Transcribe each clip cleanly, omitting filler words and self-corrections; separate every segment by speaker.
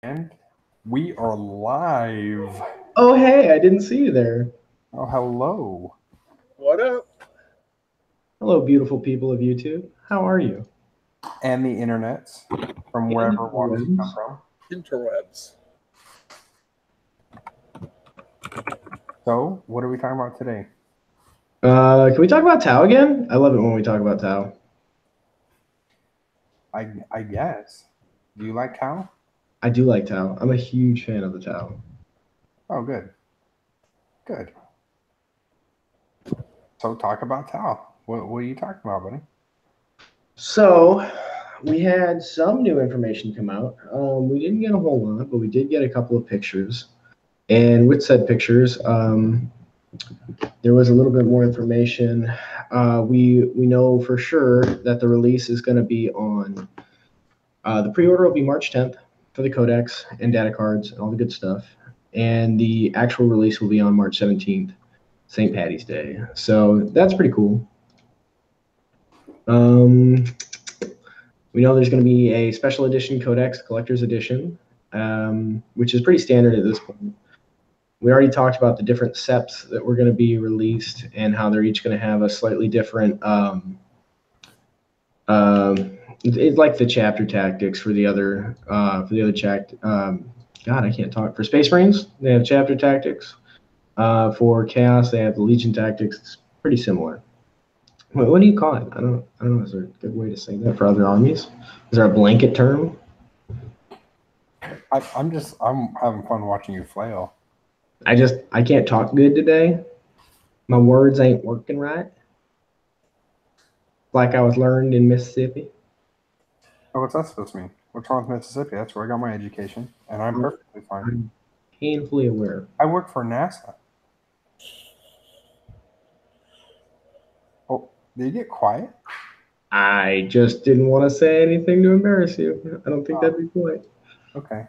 Speaker 1: And we are live.
Speaker 2: Oh, hey, I didn't see you there.
Speaker 1: Oh, hello.
Speaker 3: What up?
Speaker 2: Hello, beautiful people of YouTube. How are you?
Speaker 1: And the internets from
Speaker 2: And
Speaker 1: wherever
Speaker 2: the
Speaker 1: waters come
Speaker 2: webs.
Speaker 1: from.
Speaker 3: Interwebs.
Speaker 1: So, what are we talking about today?
Speaker 2: Can we talk about Tau again? I love it when we talk about Tau.
Speaker 1: I guess. Do you like Tau?
Speaker 2: I do like Tau. I'm a huge fan of the Tau.
Speaker 1: Oh, good. Good. So, talk about Tau. What are you talking about, buddy?
Speaker 2: So, we had some new information come out. We didn't get a whole lot, but we did get a couple of pictures. And with said pictures, there was a little bit more information. We know for sure that the release is going to be on. The pre-order will be March 10th for the codecs and data cards and all the good stuff. And the actual release will be on March 17th, St. Patty's Day. So that's pretty cool. We know there's going to be a special edition codex, collector's edition, which is pretty standard at this point. We already talked about the different seps that were going to be released and how they're each going to have a slightly different it's like the chapter tactics for the other God, I can't talk. For Space Marines, they have chapter tactics. For Chaos, they have the Legion tactics. It's pretty similar. What do you call it? I don't know. Is there a good way to say that for other armies? Is there a blanket term?
Speaker 1: I'm having fun watching you flail.
Speaker 2: I can't talk good today. My words ain't working right. Like I was learned in Mississippi.
Speaker 1: Oh, what's that supposed to mean? What's wrong with Mississippi? That's where I got my education, and I'm perfectly fine.
Speaker 2: I'm painfully aware.
Speaker 1: I work for NASA. Oh, did you get quiet?
Speaker 2: I just didn't want to say anything to embarrass you. I don't think that'd be polite.
Speaker 1: Okay.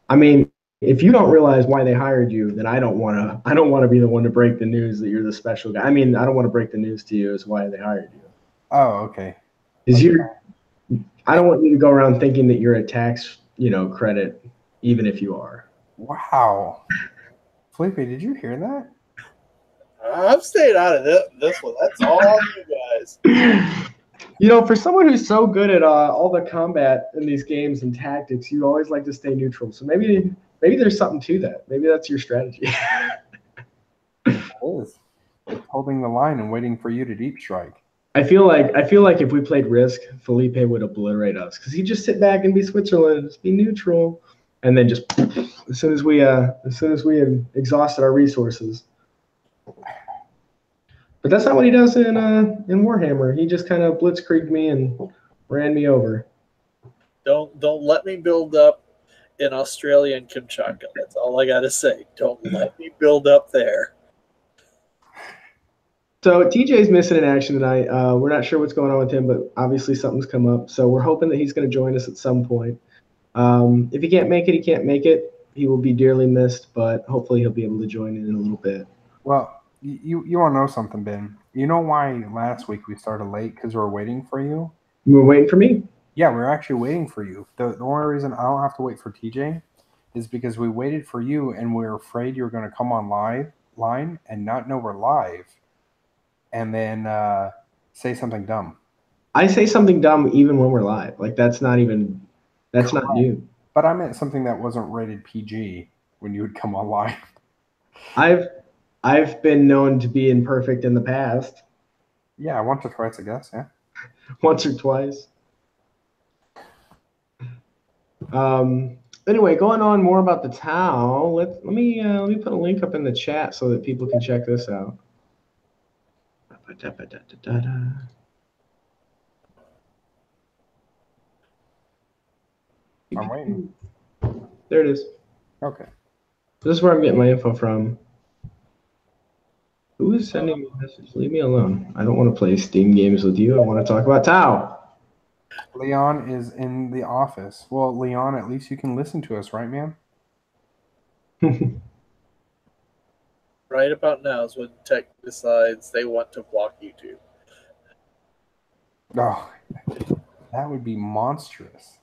Speaker 2: I mean, if you don't realize why they hired you, then I don't want to be the one to break the news that you're the special guy. I mean, I don't want to break the news to you as why they hired you.
Speaker 1: Oh, okay.
Speaker 2: Because I don't want you to go around thinking that you're a tax, credit, even if you are.
Speaker 1: Wow. Felipe, did you hear that?
Speaker 3: I'm staying out of this one. That's all you guys.
Speaker 2: For someone who's so good at all the combat in these games and tactics, you always like to stay neutral. So maybe there's something to that. Maybe that's your strategy.
Speaker 1: It is. It's holding the line and waiting for you to deep strike.
Speaker 2: I feel like if we played Risk, Felipe would obliterate us because he'd just sit back and be Switzerland, just be neutral, and then just as soon as we had exhausted our resources. But that's not what he does in Warhammer. He just kind of blitzkrieged me and ran me over.
Speaker 3: Don't let me build up in Australia and Kamchatka. That's all I gotta say. Don't let me build up there.
Speaker 2: So TJ's missing in action tonight. We're not sure what's going on with him, but obviously something's come up. So we're hoping that he's going to join us at some point. If he can't make it, he can't make it. He will be dearly missed, but hopefully he'll be able to join in a little bit.
Speaker 1: Well, you want to know something, Ben? You know why last week we started late? Because we were waiting for you?
Speaker 2: You were waiting for me?
Speaker 1: Yeah, we were actually waiting for you. The only reason I don't have to wait for TJ is because we waited for you and we were afraid you were going to come on line and not know we're live. And then say something dumb.
Speaker 2: I say something dumb even when we're live. Like that's not new.
Speaker 1: But I meant something that wasn't rated PG when you would come on live.
Speaker 2: I've been known to be imperfect in the past.
Speaker 1: Yeah, once or twice, I guess. Yeah.
Speaker 2: Once or twice. Anyway, going on more about the Tau. Let me put a link up in the chat so that people can check this out.
Speaker 1: I'm waiting.
Speaker 2: There it is.
Speaker 1: Okay.
Speaker 2: This is where I'm getting my info from. Who is sending me a message? Leave me alone. I don't want to play Steam games with you. I want to talk about Tau.
Speaker 1: Leon is in the office. Well, Leon, at least you can listen to us, right, man?
Speaker 3: Right about now is when tech decides they want to block YouTube.
Speaker 1: Oh, that would be monstrous.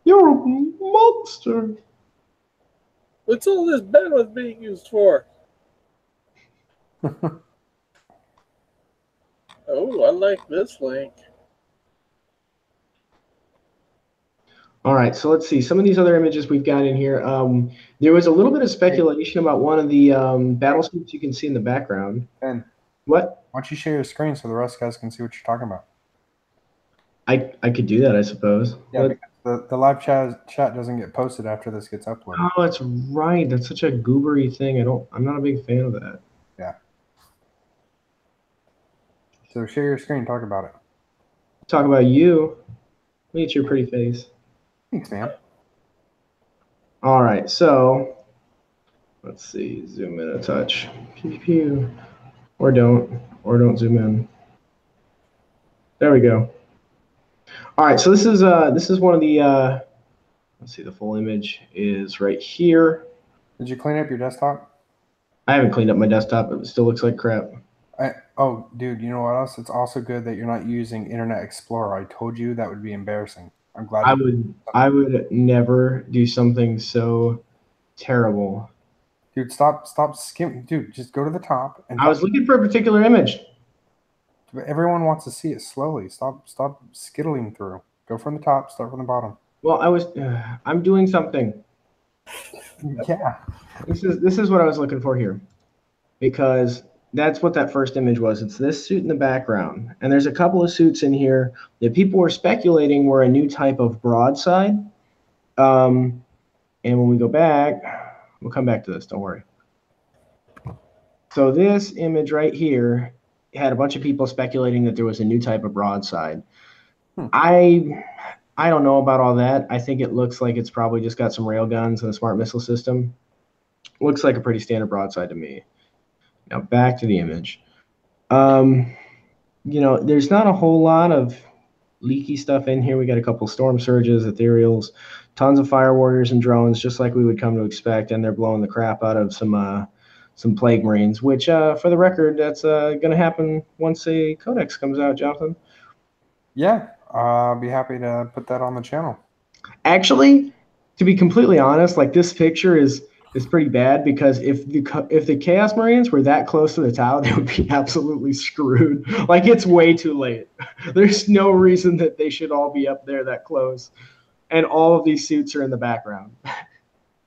Speaker 2: You're a monster.
Speaker 3: What's all this bandwidth being used for? Oh, I like this link.
Speaker 2: All right, so let's see. Some of these other images we've got in here. There was a little bit of speculation about one of the battle suits you can see in the background.
Speaker 1: Ben,
Speaker 2: What?
Speaker 1: why don't you share your screen so the rest of guys can see what you're talking about?
Speaker 2: I could do that, I suppose.
Speaker 1: Yeah,
Speaker 2: But,
Speaker 1: because the live chat doesn't get posted after this gets uploaded.
Speaker 2: oh, that's right. That's such a goobery thing. I'm not a big fan of that.
Speaker 1: Yeah. So share your screen, talk about it.
Speaker 2: Talk about you. Look at your pretty face.
Speaker 1: Thanks, man.
Speaker 2: All right, so let's see. Zoom in a touch. Pew, pew, pew. Or don't zoom in. There we go. All right, so this is one of the let's see, the full image is right here.
Speaker 1: Did you clean up your desktop?
Speaker 2: I haven't cleaned up my desktop, but it still looks like crap.
Speaker 1: Oh, dude, you know what else? It's also good that you're not using Internet Explorer. I told you that would be embarrassing. I'm glad.
Speaker 2: I would never do something so terrible.
Speaker 1: Dude, stop skimming. Dude, just go to the top. And
Speaker 2: I was looking for a particular image.
Speaker 1: Everyone wants to see it slowly. Stop skittling through. Go from the top. Start from the bottom.
Speaker 2: Well, I'm doing something.
Speaker 1: Yeah.
Speaker 2: This is what I was looking for here, because that's what that first image was. It's this suit in the background, and there's a couple of suits in here that people were speculating were a new type of broadside. And when we go back, we'll come back to this. Don't worry. So this image right here had a bunch of people speculating that there was a new type of broadside. I don't know about all that. I think it looks like it's probably just got some rail guns and a smart missile system. Looks like a pretty standard broadside to me. Now back to the image. There's not a whole lot of leaky stuff in here. We got a couple storm surges, ethereals, tons of fire warriors and drones, just like we would come to expect, and they're blowing the crap out of some plague marines, which for the record, that's going to happen once a codex comes out, Jonathan.
Speaker 1: Yeah, I'll be happy to put that on the channel.
Speaker 2: Actually, to be completely honest, like this picture is pretty bad, because if the Chaos Marines were that close to the Tau, they would be absolutely screwed. Like, it's way too late. There's no reason that they should all be up there that close. And all of these suits are in the background.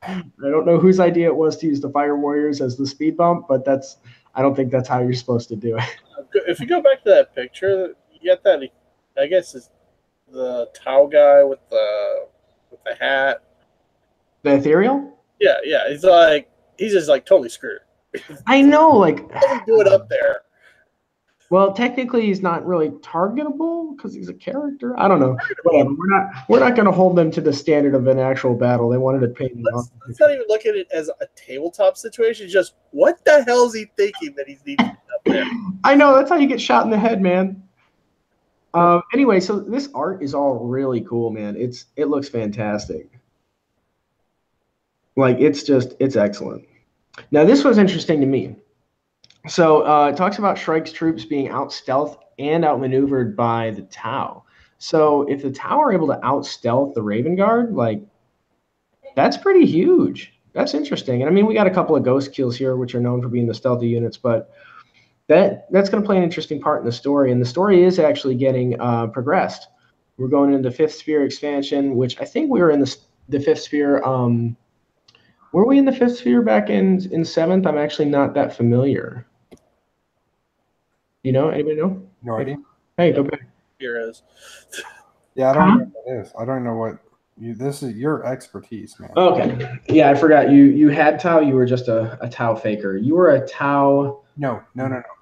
Speaker 2: I don't know whose idea it was to use the Fire Warriors as the speed bump, but I don't think that's how you're supposed to do it.
Speaker 3: If you go back to that picture, you get that, I guess it's the Tau guy with the hat.
Speaker 2: The Ethereal?
Speaker 3: Yeah. He's just like totally screwed.
Speaker 2: I know, like,
Speaker 3: How do it up there?
Speaker 2: Well, technically, he's not really targetable because he's a character. I don't know. Whatever. We're not going to hold them to the standard of an actual battle. They wanted to paint it off.
Speaker 3: Let's not even look at it as a tabletop situation. It's just, what the hell is he thinking that he's needing up there?
Speaker 2: I know, that's how you get shot in the head, man. Anyway, so this art is all really cool, man. It looks fantastic. Like, it's excellent. Now, this was interesting to me. So it talks about Shrike's troops being out-stealthed and outmaneuvered by the Tau. So if the Tau are able to out-stealth the Raven Guard, like, that's pretty huge. That's interesting. And I mean, we got a couple of ghost kills here, which are known for being the stealthy units, but that's going to play an interesting part in the story. And the story is actually getting progressed. We're going into the Fifth Sphere expansion, which I think we were in the Fifth Sphere. Were we in the Fifth Sphere back in Seventh? I'm actually not that familiar. You know? Anybody know?
Speaker 1: No idea.
Speaker 2: Hey, go back.
Speaker 3: Here is.
Speaker 1: Yeah, I don't know what that is. I don't know what this is your expertise, man.
Speaker 2: Okay. Yeah, I forgot. You had Tau. You were just a Tau faker. You were a Tau.
Speaker 1: No.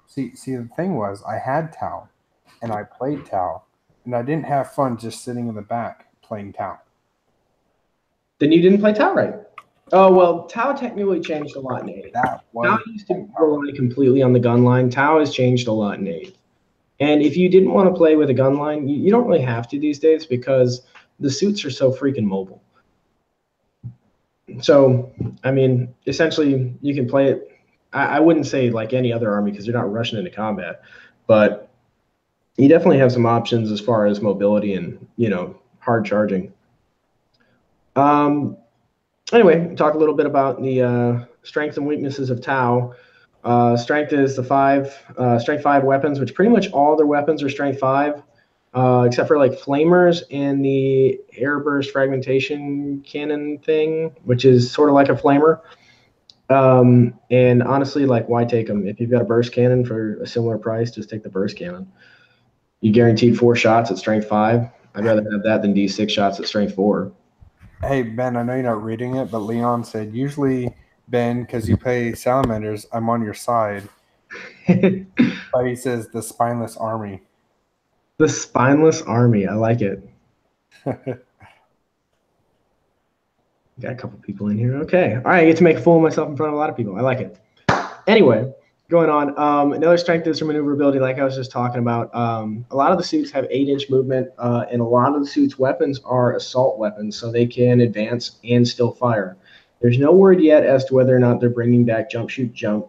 Speaker 1: See, the thing was, I had Tau, and I played Tau, and I didn't have fun just sitting in the back playing Tau.
Speaker 2: Then you didn't play Tau right. Oh, well, Tau technically changed a lot in 8th. Tau used to rely completely on the gun line. Tau has changed a lot in 8th. And if you didn't want to play with a gun line, you don't really have to these days, because the suits are so freaking mobile. So, I mean, essentially, you can play it. I wouldn't say like any other army, because you're not rushing into combat. But you definitely have some options as far as mobility and, hard charging. Anyway, talk a little bit about the strengths and weaknesses of Tau. Strength is the strength 5 weapons, which pretty much all their weapons are strength 5, except for like flamers and the airburst fragmentation cannon thing, which is sort of like a flamer. And honestly, like, why take them? If you've got a burst cannon for a similar price, just take the burst cannon. You guaranteed 4 shots at strength 5. I'd rather have that than D6 shots at strength 4.
Speaker 1: Hey, Ben, I know you're not reading it, but Leon said, usually, Ben, because you play salamanders, I'm on your side. But he says the spineless army.
Speaker 2: The spineless army. I like it. Got a couple people in here. Okay. All right. I get to make a fool of myself in front of a lot of people. I like it. Anyway, going on. Another strength is for maneuverability, like I was just talking about. A lot of the suits have 8-inch movement, and a lot of the suits' weapons are assault weapons, so they can advance and still fire. There's no word yet as to whether or not they're bringing back jump, shoot, jump.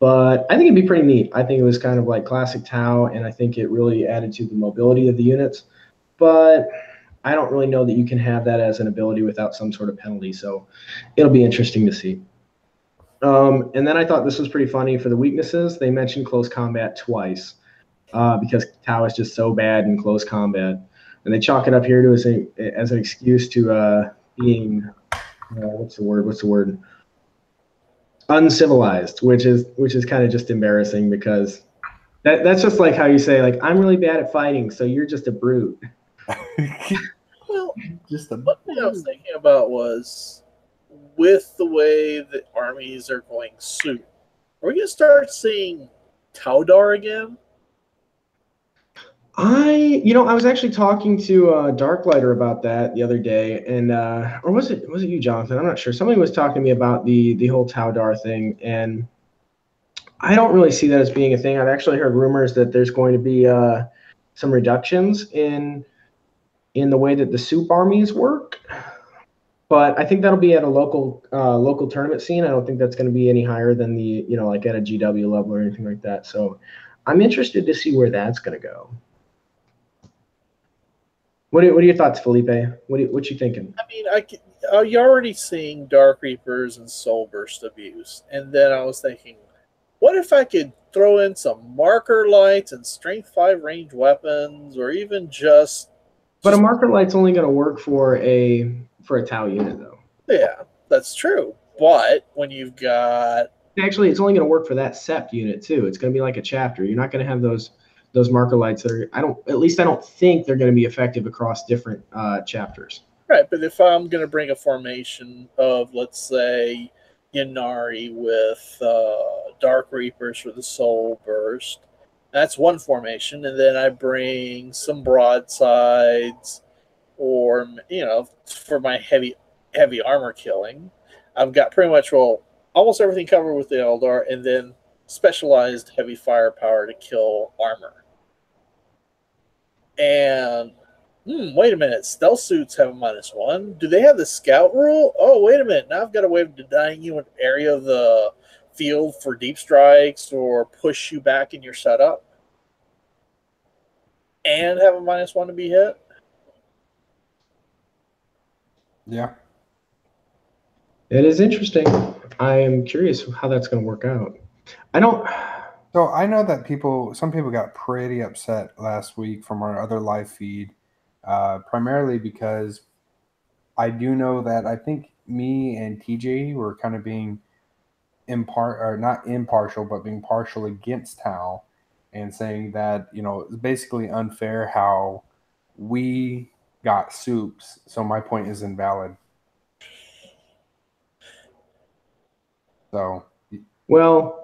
Speaker 2: But I think it'd be pretty neat. I think it was kind of like classic Tau, and I think it really added to the mobility of the units. But I don't really know that you can have that as an ability without some sort of penalty. So it'll be interesting to see. And then I thought this was pretty funny for the weaknesses. They mentioned close combat twice because Tau is just so bad in close combat. And they chalk it up here to as an excuse to being, what's the word? Uncivilized, which is kind of just embarrassing because that's just like how you say, like, I'm really bad at fighting, so you're just a brute.
Speaker 3: Well, just one thing I was thinking about was, with the way that armies are going soon, are we going to start seeing Taudar again?
Speaker 2: I was actually talking to Darklighter about that the other day, and or was it you, Jonathan? I'm not sure. Somebody was talking to me about the whole Taudar thing, and I don't really see that as being a thing. I've actually heard rumors that there's going to be some reductions in the way that the soup armies work, but I think that'll be at a local tournament scene. I don't think that's going to be any higher than the like at a GW level or anything like that. So I'm interested to see where that's going to go. What are your thoughts, Felipe? What you thinking?
Speaker 3: I mean, you're already seeing Dark Reapers and Soul Burst abuse, and then I was thinking, what if I could throw in some marker lights and strength 5 range weapons, or even just.
Speaker 2: But a marker light's only going to work for a Tau unit, though.
Speaker 3: Yeah, that's true. But when you've got.
Speaker 2: Actually, it's only going to work for that sept unit too. It's going to be like a chapter. You're not going to have those marker lights that are. I don't think they're going to be effective across different chapters.
Speaker 3: Right, but if I'm going to bring a formation of, let's say, Yanari with Dark Reapers for the Soul Burst, that's one formation, and then I bring some broadsides, or for my heavy armor killing, I've got pretty much almost everything covered with the Eldar, and then specialized heavy firepower to kill armor. And wait a minute, stealth suits have a -1. Do they have the scout rule? Oh, wait a minute, now I've got a way of denying you an area of the field for deep strikes or push you back in your setup, and have a -1 to be hit.
Speaker 1: Yeah.
Speaker 2: It is interesting. I am curious how that's going to work out.
Speaker 1: So I know that some people got pretty upset last week from our other live feed, primarily because I do know that I think me and TJ were kind of being not impartial, but being partial against Tau, and saying that it's basically unfair how we got soups. So my point is invalid. So,
Speaker 2: well,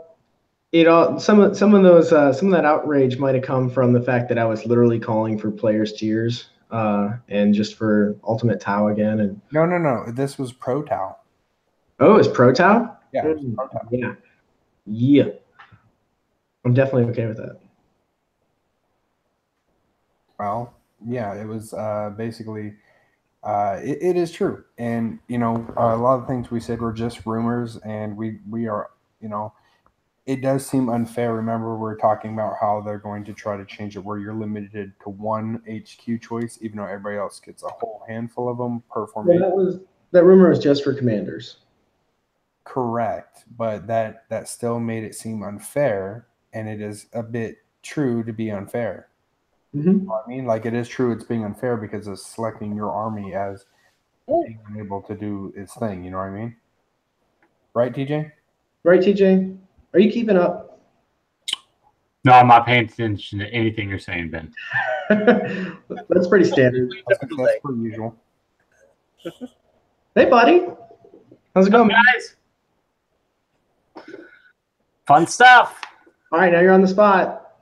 Speaker 2: some of that outrage might have come from the fact that I was literally calling for players' tiers and just for Ultimate Tau again. And
Speaker 1: no, this was Pro Tau.
Speaker 2: Oh, it's Pro Tau?
Speaker 1: Yeah, it was Pro Tau.
Speaker 2: Yeah. I'm definitely okay with that.
Speaker 1: Well, yeah, it was basically. It is true, and a lot of things we said were just rumors, and we are it does seem unfair. Remember, we're talking about how they're going to try to change it where you're limited to one HQ choice, even though everybody else gets a whole handful of them per formation.
Speaker 2: Well, That rumor is just for commanders.
Speaker 1: Correct, but that still made it seem unfair, and it is a bit true to be unfair.
Speaker 2: Mm-hmm.
Speaker 1: You know what I mean, like it is true it's being unfair because it's selecting your army as being unable to do its thing. You know what I mean? Right, TJ?
Speaker 2: Right, TJ? Are you keeping up?
Speaker 4: No, I'm not paying attention to anything you're saying, Ben.
Speaker 2: That's pretty standard.
Speaker 1: That's per usual.
Speaker 2: Hey, buddy. How's it going,
Speaker 4: guys? Fun stuff.
Speaker 2: All right, now you're on the spot.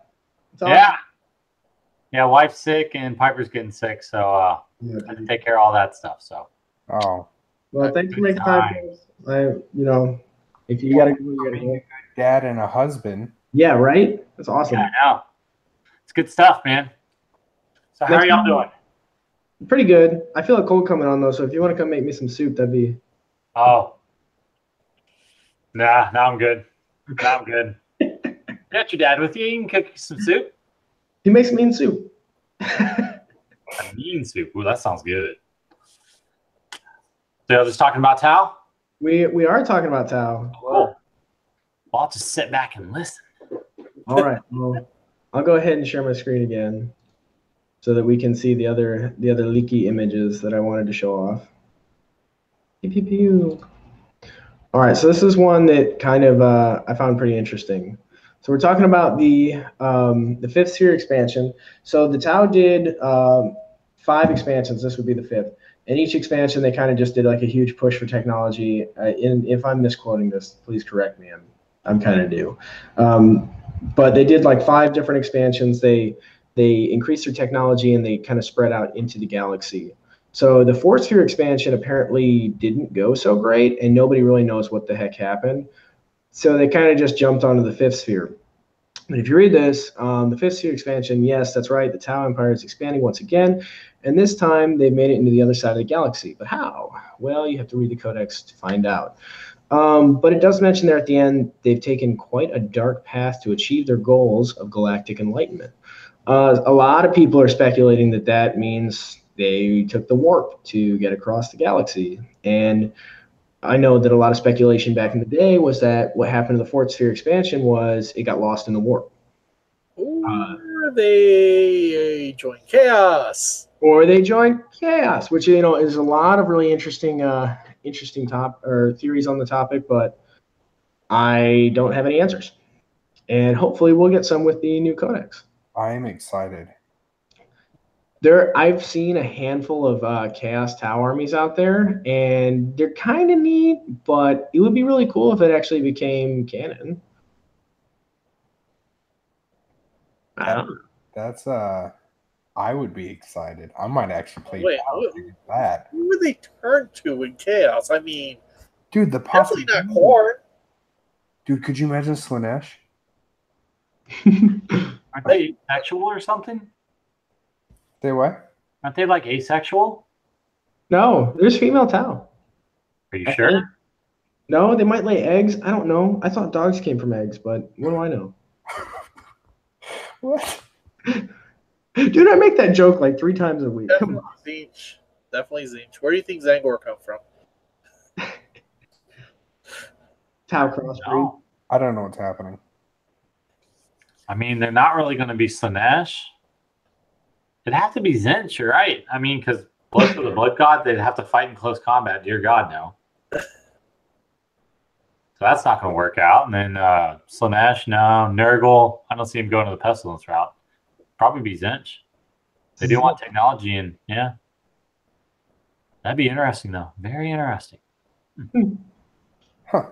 Speaker 4: Yeah. Yeah, wife's sick and Piper's getting sick, so I have to take care of all that stuff. So.
Speaker 1: Oh.
Speaker 2: Well, thanks for making time for us. If you gotta go, you gotta go.
Speaker 1: A good dad and a husband.
Speaker 2: Yeah, right? That's awesome.
Speaker 4: Yeah, I know. It's good stuff, man. So how are y'all doing?
Speaker 2: Pretty good. I feel a cold coming on, though, so if you want to come make me some soup, that'd be...
Speaker 4: Oh. Nah, now I'm good. Now I'm good. Got your dad with you. You can cook some soup.
Speaker 2: He makes mean soup.
Speaker 4: A mean soup. Ooh, that sounds good. So y'all just talking about Tau?
Speaker 2: We are talking about Tau.
Speaker 4: Cool. Well, I'll just sit back and listen.
Speaker 2: All right. Well, I'll go ahead and share my screen again so that we can see the other leaky images that I wanted to show off. Pew, pew, pew. All right. So this is one that kind of I found pretty interesting. So we're talking about the 5th sphere expansion. So the Tau did 5 expansions. This would be the 5th. And each expansion, they kind of just did like a huge push for technology. If I'm misquoting this, please correct me. I'm kind of new. But they did like 5 different expansions. They increased their technology and they kind of spread out into the galaxy. So the 4th sphere expansion apparently didn't go so great, and nobody really knows what the heck happened. So they kind of just jumped onto the 5th sphere. And if you read this, the 5th sphere expansion, yes, that's right. The Tau Empire is expanding once again. And this time they've made it into the other side of the galaxy. But how? Well, you have to read the codex to find out. But it does mention there at the end, they've taken quite a dark path to achieve their goals of galactic enlightenment. A lot of people are speculating that that means they took the warp to get across the galaxy. And I know that a lot of speculation back in the day was that what happened to the 4th sphere expansion was it got lost in the warp.
Speaker 3: Or they joined Chaos.
Speaker 2: Or they joined Chaos, which is a lot of really interesting theories on the topic, but I don't have any answers. And hopefully we'll get some with the new codex.
Speaker 1: I am excited.
Speaker 2: I've seen a handful of Chaos Tau armies out there, and they're kind of neat, but it would be really cool if it actually became canon. I don't know.
Speaker 1: That's I would be excited. I might actually play
Speaker 3: that. Who would they turn to in Chaos? I mean,
Speaker 1: dude,
Speaker 3: definitely not Korn.
Speaker 1: Dude, could you imagine Slanesh?
Speaker 4: Aren't they sexual or something?
Speaker 1: They what?
Speaker 4: Aren't they like asexual?
Speaker 2: No, there's female Tau.
Speaker 4: Are you sure?
Speaker 2: No, they might lay eggs. I don't know. I thought dogs came from eggs, but what do I know?
Speaker 1: What?
Speaker 2: Dude, I make that joke like 3 times a week.
Speaker 3: Definitely Zinch. Definitely Zinch. Where do you think Zangor come from?
Speaker 2: Tau crossbreed.
Speaker 4: No.
Speaker 1: I don't know what's happening.
Speaker 4: I mean, they're not really going to be Slanesh. It'd have to be Zinch, you're right. I mean, because Blood for the Blood God, they'd have to fight in close combat. Dear God, no. So that's not going to work out. And then Slanesh, no. Nurgle, I don't see him going to the Pestilence route. Probably be Zinch. They do want technology, and yeah. That'd be interesting, though. Very interesting.
Speaker 1: Huh.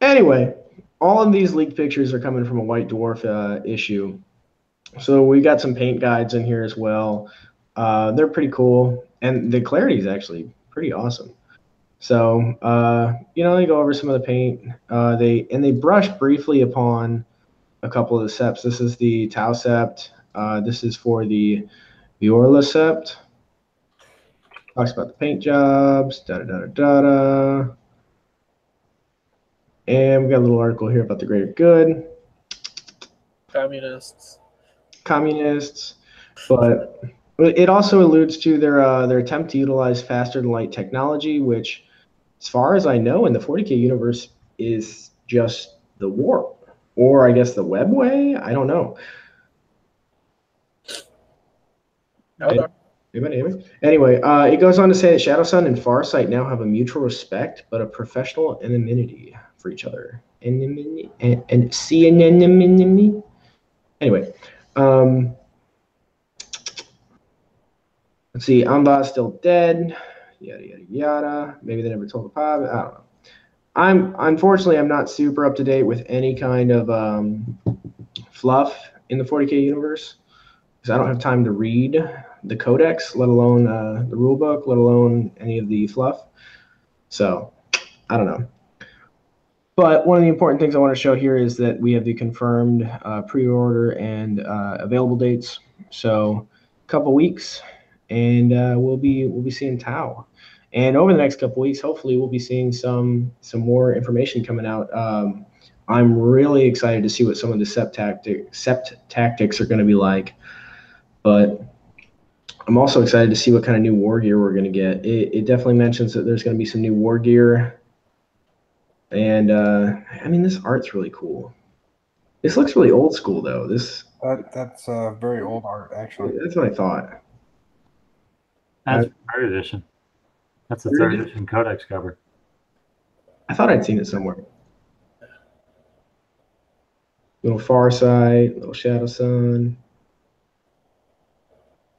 Speaker 2: Anyway, all of these leaked pictures are coming from a White Dwarf issue. So we got some paint guides in here as well. They're pretty cool, and the clarity is actually pretty awesome. So they go over some of the paint. They brush briefly upon a couple of the septs. This is the Tau sept. This is for the Viorla sept. Talks about the paint jobs. And we got a little article here about the greater good.
Speaker 3: Communists.
Speaker 2: But It also alludes to their attempt to utilize faster than light technology, which, as far as I know, in the 40K universe is just the warp, or I guess the webway. I don't know.
Speaker 3: Okay.
Speaker 2: Anyway, it goes on to say that Shadow Sun and Farsight now have a mutual respect, but a professional anonymity for each other. Anonymity. Anyway, let's see. Amba's still dead. Yada yada yada. Maybe they never told the pub. I don't know. Unfortunately I'm not super up to date with any kind of fluff in the 40K universe because I don't have time to read the codex, let alone the rule book, let alone any of the fluff. So I don't know. But one of the important things I want to show here is that we have the confirmed pre-order and available dates. So a couple weeks, and we'll be seeing Tau. And over the next couple weeks, hopefully, we'll be seeing some more information coming out. I'm really excited to see what some of the sept tactics are going to be like. But I'm also excited to see what kind of new war gear we're going to get. It definitely mentions that there's going to be some new war gear. And I mean, this art's really cool. This looks really old school, though.
Speaker 1: That's very old art, actually.
Speaker 2: That's what I thought.
Speaker 4: That's third edition. That's the third edition codex cover.
Speaker 2: I thought I'd seen it somewhere. Little Farsight, little Shadow Sun.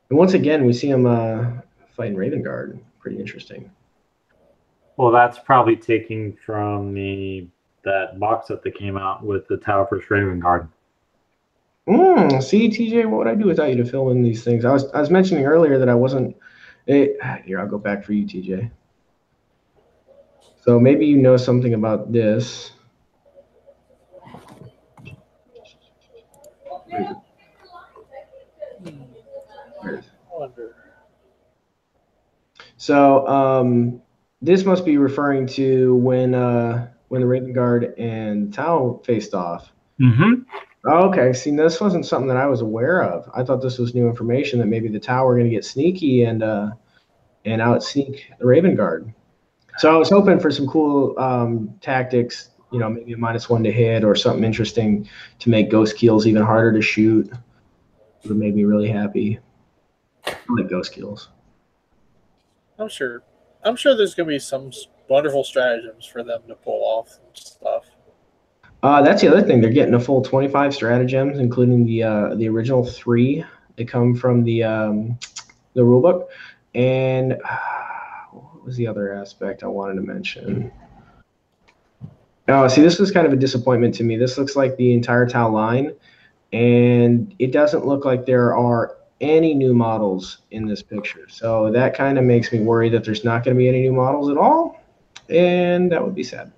Speaker 2: And once again, we see him fighting Raven Guard. Pretty interesting.
Speaker 4: Well, that's probably taking from that box set that came out with the Tower vs. Raven Guard.
Speaker 2: See, TJ, what would I do without you to fill in these things? I was mentioning earlier that I wasn't. Here, I'll go back for you, TJ. So maybe you know something about this. So this must be referring to when the Raven Guard and Tau faced off.
Speaker 4: Mm-hmm.
Speaker 2: Okay, see, this wasn't something that I was aware of. I thought this was new information that maybe the Tau were going to get sneaky and out sneak the Raven Guard. So I was hoping for some cool tactics, you know, maybe a -1 to hit or something interesting to make ghost kills even harder to shoot. It would have made me really happy. I like ghost kills.
Speaker 3: I'm sure there's going to be some wonderful stratagems for them to pull off and stuff.
Speaker 2: That's the other thing. They're getting a full 25 stratagems, including the original 3 that come from the rulebook. And what was the other aspect I wanted to mention? Oh, see, this was kind of a disappointment to me. This looks like the entire Tau line, and it doesn't look like there are any new models in this picture. So that kind of makes me worry that there's not going to be any new models at all, and that would be sad.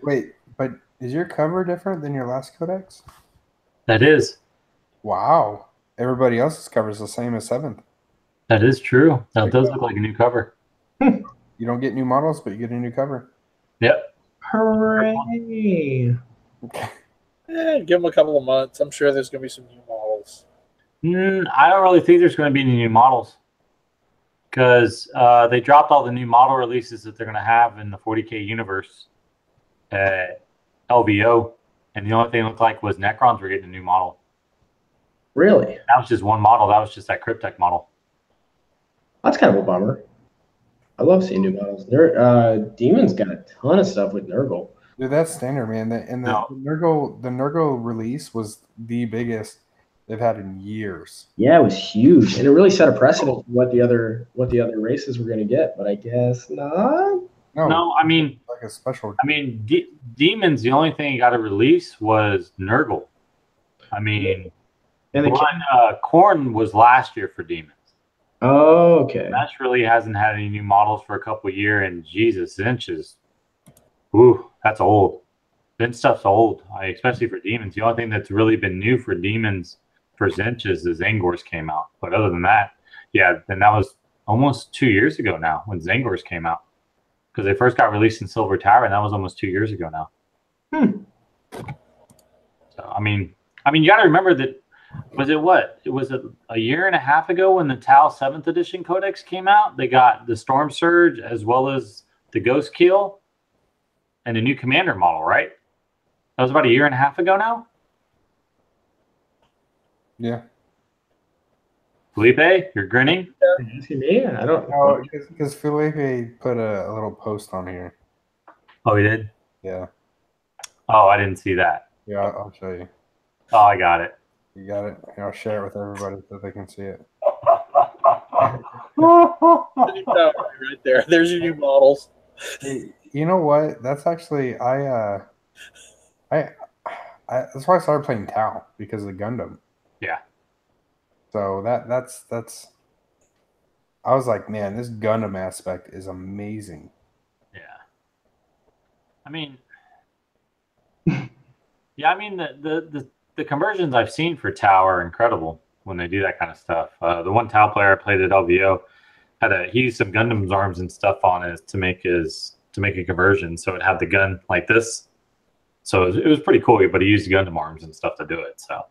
Speaker 1: Wait, but is your cover different than your last codex?
Speaker 4: That is.
Speaker 1: Wow. Everybody else's cover is the same as 7th.
Speaker 4: That is true. That does look like a new cover.
Speaker 1: You don't get new models, but you get a new cover.
Speaker 4: Yep.
Speaker 2: Hooray!
Speaker 3: Give them a couple of months. I'm sure there's going to be some new models.
Speaker 4: I don't really think there's going to be any new models because they dropped all the new model releases that they're going to have in the 40K universe at LVO, and the only thing it looked like was Necrons were getting a new model.
Speaker 2: Really?
Speaker 4: That was just one model. That was just that Cryptek model.
Speaker 2: That's kind of a bummer. I love seeing new models. Demon's got a ton of stuff with Nurgle.
Speaker 1: Dude, that's standard, man. The Nurgle release was the biggest they've had in years.
Speaker 2: Yeah, it was huge, and it really set a precedent for what the other races were going to get. But I guess not.
Speaker 4: No, I mean,
Speaker 1: like a special.
Speaker 4: I mean, Demons. The only thing he got to release was Nurgle. I mean, and Khorne was last year for Demons.
Speaker 2: Oh, okay.
Speaker 4: Nash really hasn't had any new models for a couple of years, and Jesus, Zinch is, ooh, that's old. Zinch stuff's old, especially for Demons. The only thing that's really been new for Demons for Zinch is the Zangors came out. But other than that, yeah, then that was almost 2 years ago now when Zangors came out. Because they first got released in Silver Tower, and that was almost 2 years ago now. So, I mean, you got to remember that Was it what? Was it a year and a half ago when the Tau 7th edition codex came out? They got the Storm Surge as well as the Ghost Keel and a new commander model, right? That was about a year and a half ago now.
Speaker 1: Yeah.
Speaker 4: Felipe, you're grinning.
Speaker 2: Yeah, I don't
Speaker 1: No, because Felipe put a little post on here.
Speaker 4: Oh, he did?
Speaker 1: Yeah.
Speaker 4: Oh, I didn't see that.
Speaker 1: Yeah, I'll show you.
Speaker 4: Oh, I got it.
Speaker 1: You got it. Here, I'll share it with everybody so they can see it.
Speaker 3: Right there. There's your new models.
Speaker 1: Hey, you know what? That's actually I that's why I started playing Tau, because of Gundam.
Speaker 4: Yeah.
Speaker 1: So that's I was like, man, this Gundam aspect is amazing.
Speaker 4: Yeah. I mean, yeah, I mean the conversions I've seen for Tau are incredible when they do that kind of stuff. The one Tau player I played at LVO he used some Gundam's arms and stuff on it to make a conversion, so it had the gun like this. So it was pretty cool, but he used Gundam arms and stuff to do it. So,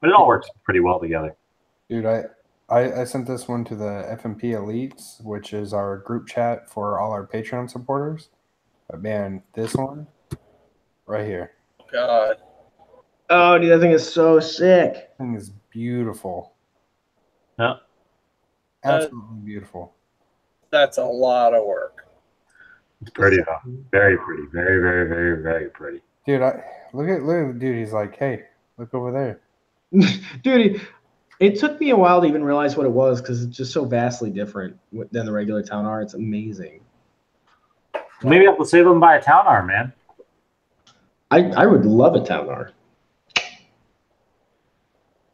Speaker 4: but it all works pretty well together.
Speaker 1: Dude, I sent this one to the FNP Elites, which is our group chat for all our Patreon supporters. But man, this one right here.
Speaker 3: God.
Speaker 2: Oh, dude, that thing is so sick.
Speaker 1: That thing is beautiful.
Speaker 4: Yeah.
Speaker 1: Absolutely beautiful.
Speaker 3: That's a lot of work.
Speaker 4: It's pretty though. Very pretty. Very, very, very, very pretty.
Speaker 1: Dude, look at the dude. He's like, hey, look over there.
Speaker 2: Dude, it took me a while to even realize what it was because it's just so vastly different than the regular Town R. It's amazing.
Speaker 4: Maybe I have to save them by a Town R, man.
Speaker 2: I would love a Town R.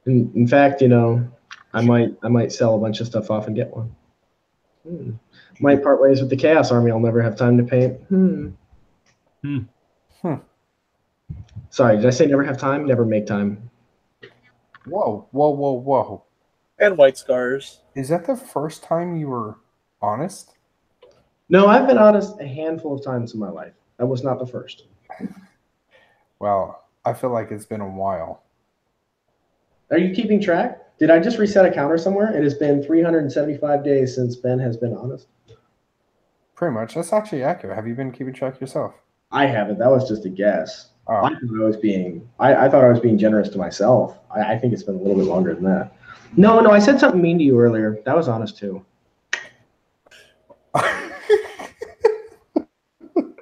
Speaker 2: In fact, you know, I might sell a bunch of stuff off and get one. Might part ways with the Chaos Army. I'll never have time to paint. Sorry, did I say never have time? Never make time.
Speaker 1: Whoa, whoa, whoa, whoa.
Speaker 3: And White Scars.
Speaker 1: Is that the first time you were honest?
Speaker 2: No, I've been honest a handful of times in my life. That was not the first.
Speaker 1: Well, I feel like it's been a while.
Speaker 2: Are you keeping track? Did I just reset a counter somewhere? It has been 375 days since Ben has been honest.
Speaker 1: Pretty much. That's actually accurate. Have you been keeping track yourself?
Speaker 2: I haven't. That was just a guess.
Speaker 1: Oh.
Speaker 2: I thought I was being generous to myself. I think it's been a little bit longer than that. No, I said something mean to you earlier. That was honest too.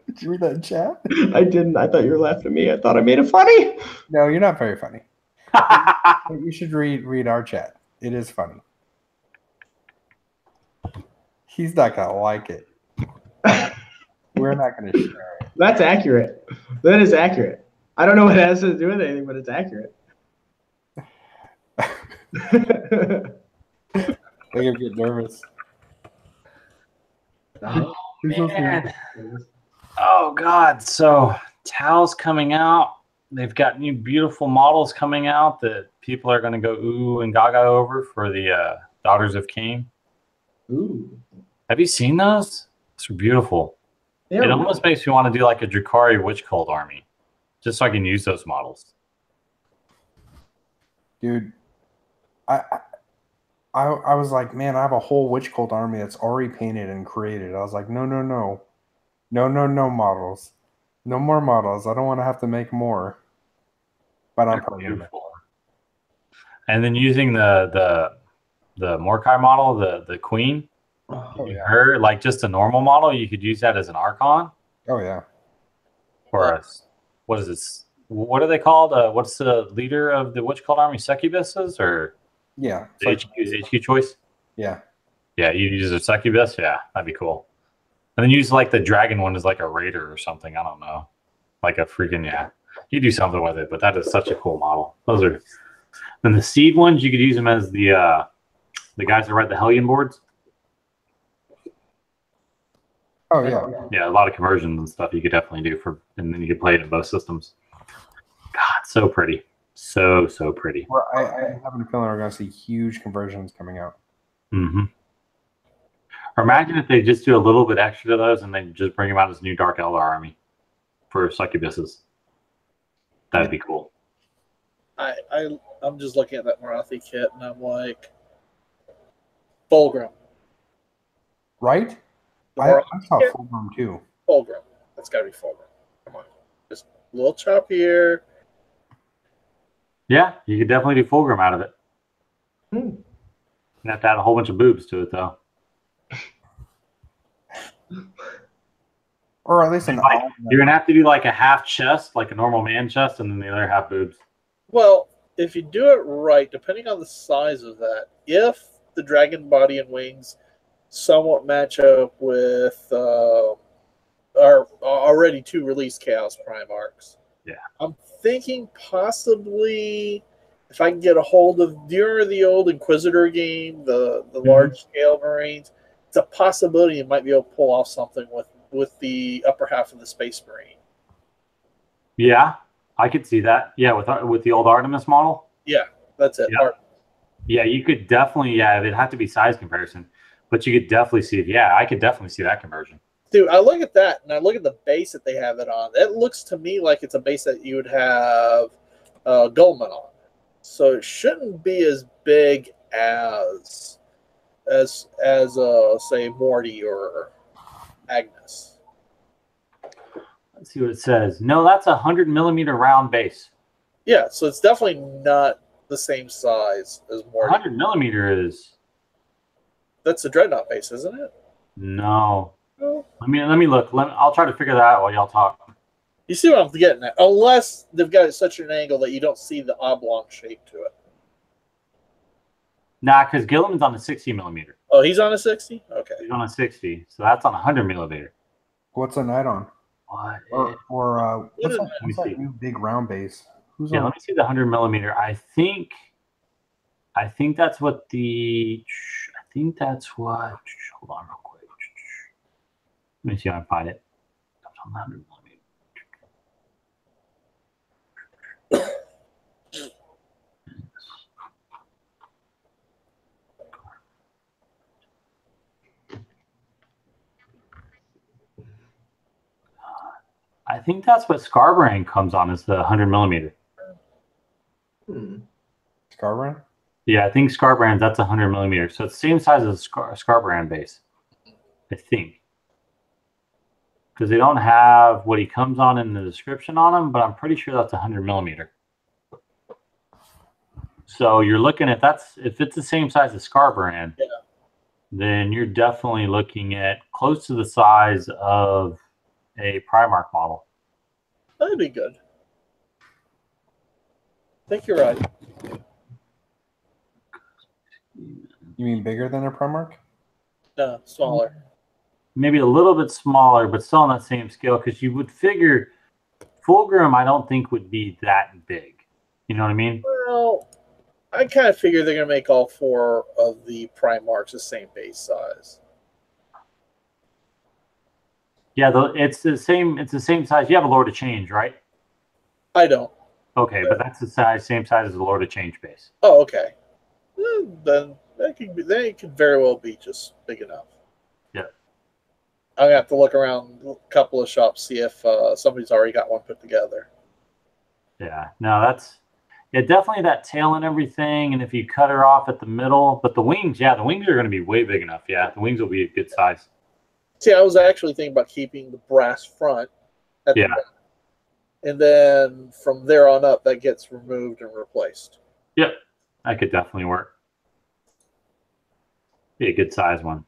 Speaker 1: Did you read that in chat?
Speaker 2: I didn't. I thought you were laughing at me. I thought I made it funny.
Speaker 1: No, you're not very funny. You should read our chat. It is funny. He's not gonna like it. We're not gonna share it.
Speaker 2: That's accurate. That is accurate. I don't know what it has to do with anything, but it's accurate.
Speaker 1: They're gonna get nervous.
Speaker 4: Oh, man. Oh God! So Tau's coming out. They've got new beautiful models coming out that people are going to go ooh and gaga over for the Daughters of Cain.
Speaker 2: Ooh.
Speaker 4: Have you seen those? Those are beautiful.
Speaker 2: Yeah,
Speaker 4: it almost makes me want to do like a Drukhari Witch Cult army, just so I can use those models.
Speaker 1: Dude, I was like, man, I have a whole Witch Cult army that's already painted and created. I was like, no models. No more models. I don't want to have to make more. But I'm
Speaker 4: beautiful. And then using the Morkai model, the Queen, her like just a normal model, you could use that as an Archon.
Speaker 1: Oh yeah.
Speaker 4: Or what is this? What are they called? What's the leader of the Witch Cult army? Succubuses or HQ choice?
Speaker 1: Yeah.
Speaker 4: Yeah, you use a Succubus. Yeah, that'd be cool. And then use like the dragon one as like a raider or something. I don't know. Like a freaking, yeah. You do something with it, but that is such a cool model. Those are. Then the seed ones, you could use them as the guys that ride the Hellion boards.
Speaker 1: Oh yeah.
Speaker 4: Yeah, a lot of conversions and stuff you could definitely do and then you could play it in both systems. God, so pretty. So pretty.
Speaker 1: Well, I have a feeling we're gonna see huge conversions coming out.
Speaker 4: Mm-hmm. Or imagine if they just do a little bit extra to those and they just bring them out as new Dark Eldar army for succubuses. That'd be cool.
Speaker 3: I'm just looking at that Marathi kit, and I'm like, Fulgrim.
Speaker 1: Right?
Speaker 3: The
Speaker 1: I
Speaker 3: Marathi
Speaker 1: saw
Speaker 3: kit?
Speaker 1: Fulgrim too.
Speaker 3: Fulgrim. That's got to be Fulgrim. Come on. Just a little chop here.
Speaker 4: Yeah, you could definitely do Fulgrim out of it.
Speaker 2: Hmm.
Speaker 4: You have to add a whole bunch of boobs to it, though.
Speaker 1: Or at least an
Speaker 4: Like, you're gonna have to do like a half chest, like a normal man chest, and then the other half boobs.
Speaker 3: Well, if you do it right, depending on the size of that, if the dragon body and wings somewhat match up with our already 2 released Chaos Primarchs,
Speaker 4: yeah,
Speaker 3: I'm thinking possibly if I can get a hold of, do you remember the old Inquisitor game, the large scale Marines? It's a possibility you might be able to pull off something with the upper half of the Space Marine.
Speaker 4: Yeah, I could see that. Yeah, with the old Artemis model.
Speaker 3: Yeah, that's it.
Speaker 4: Yeah, yeah, you could definitely. Yeah, it'd have to be size comparison, but you could definitely see. Yeah, I could definitely see that conversion.
Speaker 3: Dude, I look at that and I look at the base that they have it on. It looks to me like it's a base that you would have Gullman on. So it shouldn't be as big as say Morty or Agnes.
Speaker 4: Let's see what it says. No, that's a 100mm round base.
Speaker 3: Yeah, so it's definitely not the same size as Morty.
Speaker 4: 100mm is.
Speaker 3: That's the Dreadnought base, isn't it?
Speaker 4: No.
Speaker 3: No.
Speaker 4: Let me look. I'll try to figure that out while y'all talk.
Speaker 3: You see what I'm getting at? Unless they've got it such an angle that you don't see the oblong shape to it.
Speaker 4: Nah, because Gilliman's on a 60mm.
Speaker 3: Oh, he's on a 60? Okay.
Speaker 4: He's on a 60, so that's on a 100mm.
Speaker 1: What's a knight on?
Speaker 4: What?
Speaker 1: Or what's that new big round base? Who's on?
Speaker 4: Let me see the 100mm. I think that's what the. I think that's what. Hold on, real quick. Let me see if I can find it. That's on the 100mm. I think that's what Scarbrand comes on, is the 100mm.
Speaker 1: Scarbrand?
Speaker 4: Yeah, I think Scarbrand, that's 100mm. So it's the same size as a Scarbrand base, I think. Because they don't have what he comes on in the description on him, but I'm pretty sure that's 100mm. So you're looking at, if it's the same size as Scarbrand,
Speaker 3: yeah,
Speaker 4: then you're definitely looking at close to the size of a Primarch model.
Speaker 3: That'd be good. I think you're right.
Speaker 1: You mean bigger than a Primarch?
Speaker 3: No, smaller.
Speaker 4: Maybe a little bit smaller, but still on that same scale, because you would figure Fulgrim, I don't think, would be that big. You know what I mean?
Speaker 3: Well, I kind of figure they're going to make all 4 of the Primarchs the same base size.
Speaker 4: Yeah, it's the same. It's the same size. You have a Lord of Change, right?
Speaker 3: I don't.
Speaker 4: Okay, but that's the same size as the Lord of Change base.
Speaker 3: Oh, okay. Then they could very well be just big enough.
Speaker 4: Yeah.
Speaker 3: I'm going to have to look around a couple of shops, see if somebody's already got one put together.
Speaker 4: Yeah, no, that's definitely that tail and everything. And if you cut her off at the middle, but the wings, the wings are going to be way big enough. Yeah, the wings will be a good size.
Speaker 3: See, I was actually thinking about keeping the brass front at the back. And then from there on up, that gets removed and replaced.
Speaker 4: Yep, that could definitely work. Be a good size one.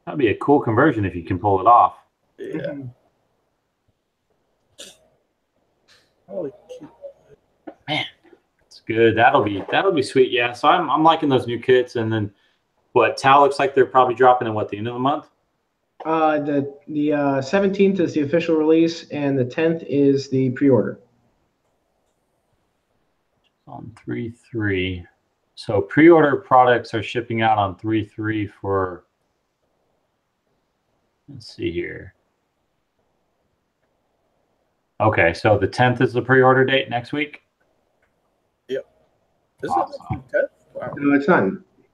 Speaker 4: That'd be a cool conversion if you can pull it off.
Speaker 3: Yeah.
Speaker 4: Man, it's good. That'll be sweet. Yeah. So I'm liking those new kits. And then what? Tau looks like they're probably dropping in the end of the month.
Speaker 2: The 17th is the official release, and the 10th is the pre-order.
Speaker 4: On 3/3. So pre-order products are shipping out on 3/3 for. Let's see here. Okay, so the 10th is the pre-order date next week?
Speaker 3: Yep. Is
Speaker 4: awesome.
Speaker 3: it the 10th? Wow.
Speaker 2: No, it's not.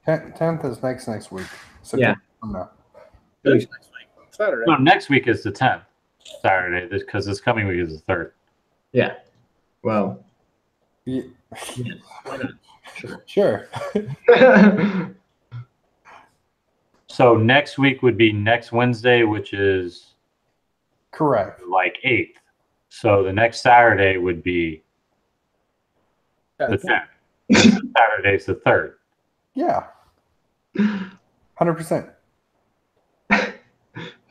Speaker 1: 10th is next week. So
Speaker 2: yeah.
Speaker 3: Next week. Saturday.
Speaker 4: No, next week is the 10th. Saturday, because this coming week is the 3rd.
Speaker 2: Yeah. Well.
Speaker 1: Yeah.
Speaker 2: Yeah, why not? Sure.
Speaker 1: Sure.
Speaker 4: So next week would be next Wednesday, which is
Speaker 1: Correct.
Speaker 4: like 8th. So the next Saturday would be the 10th. Saturday's the 3rd.
Speaker 1: Yeah. 100%.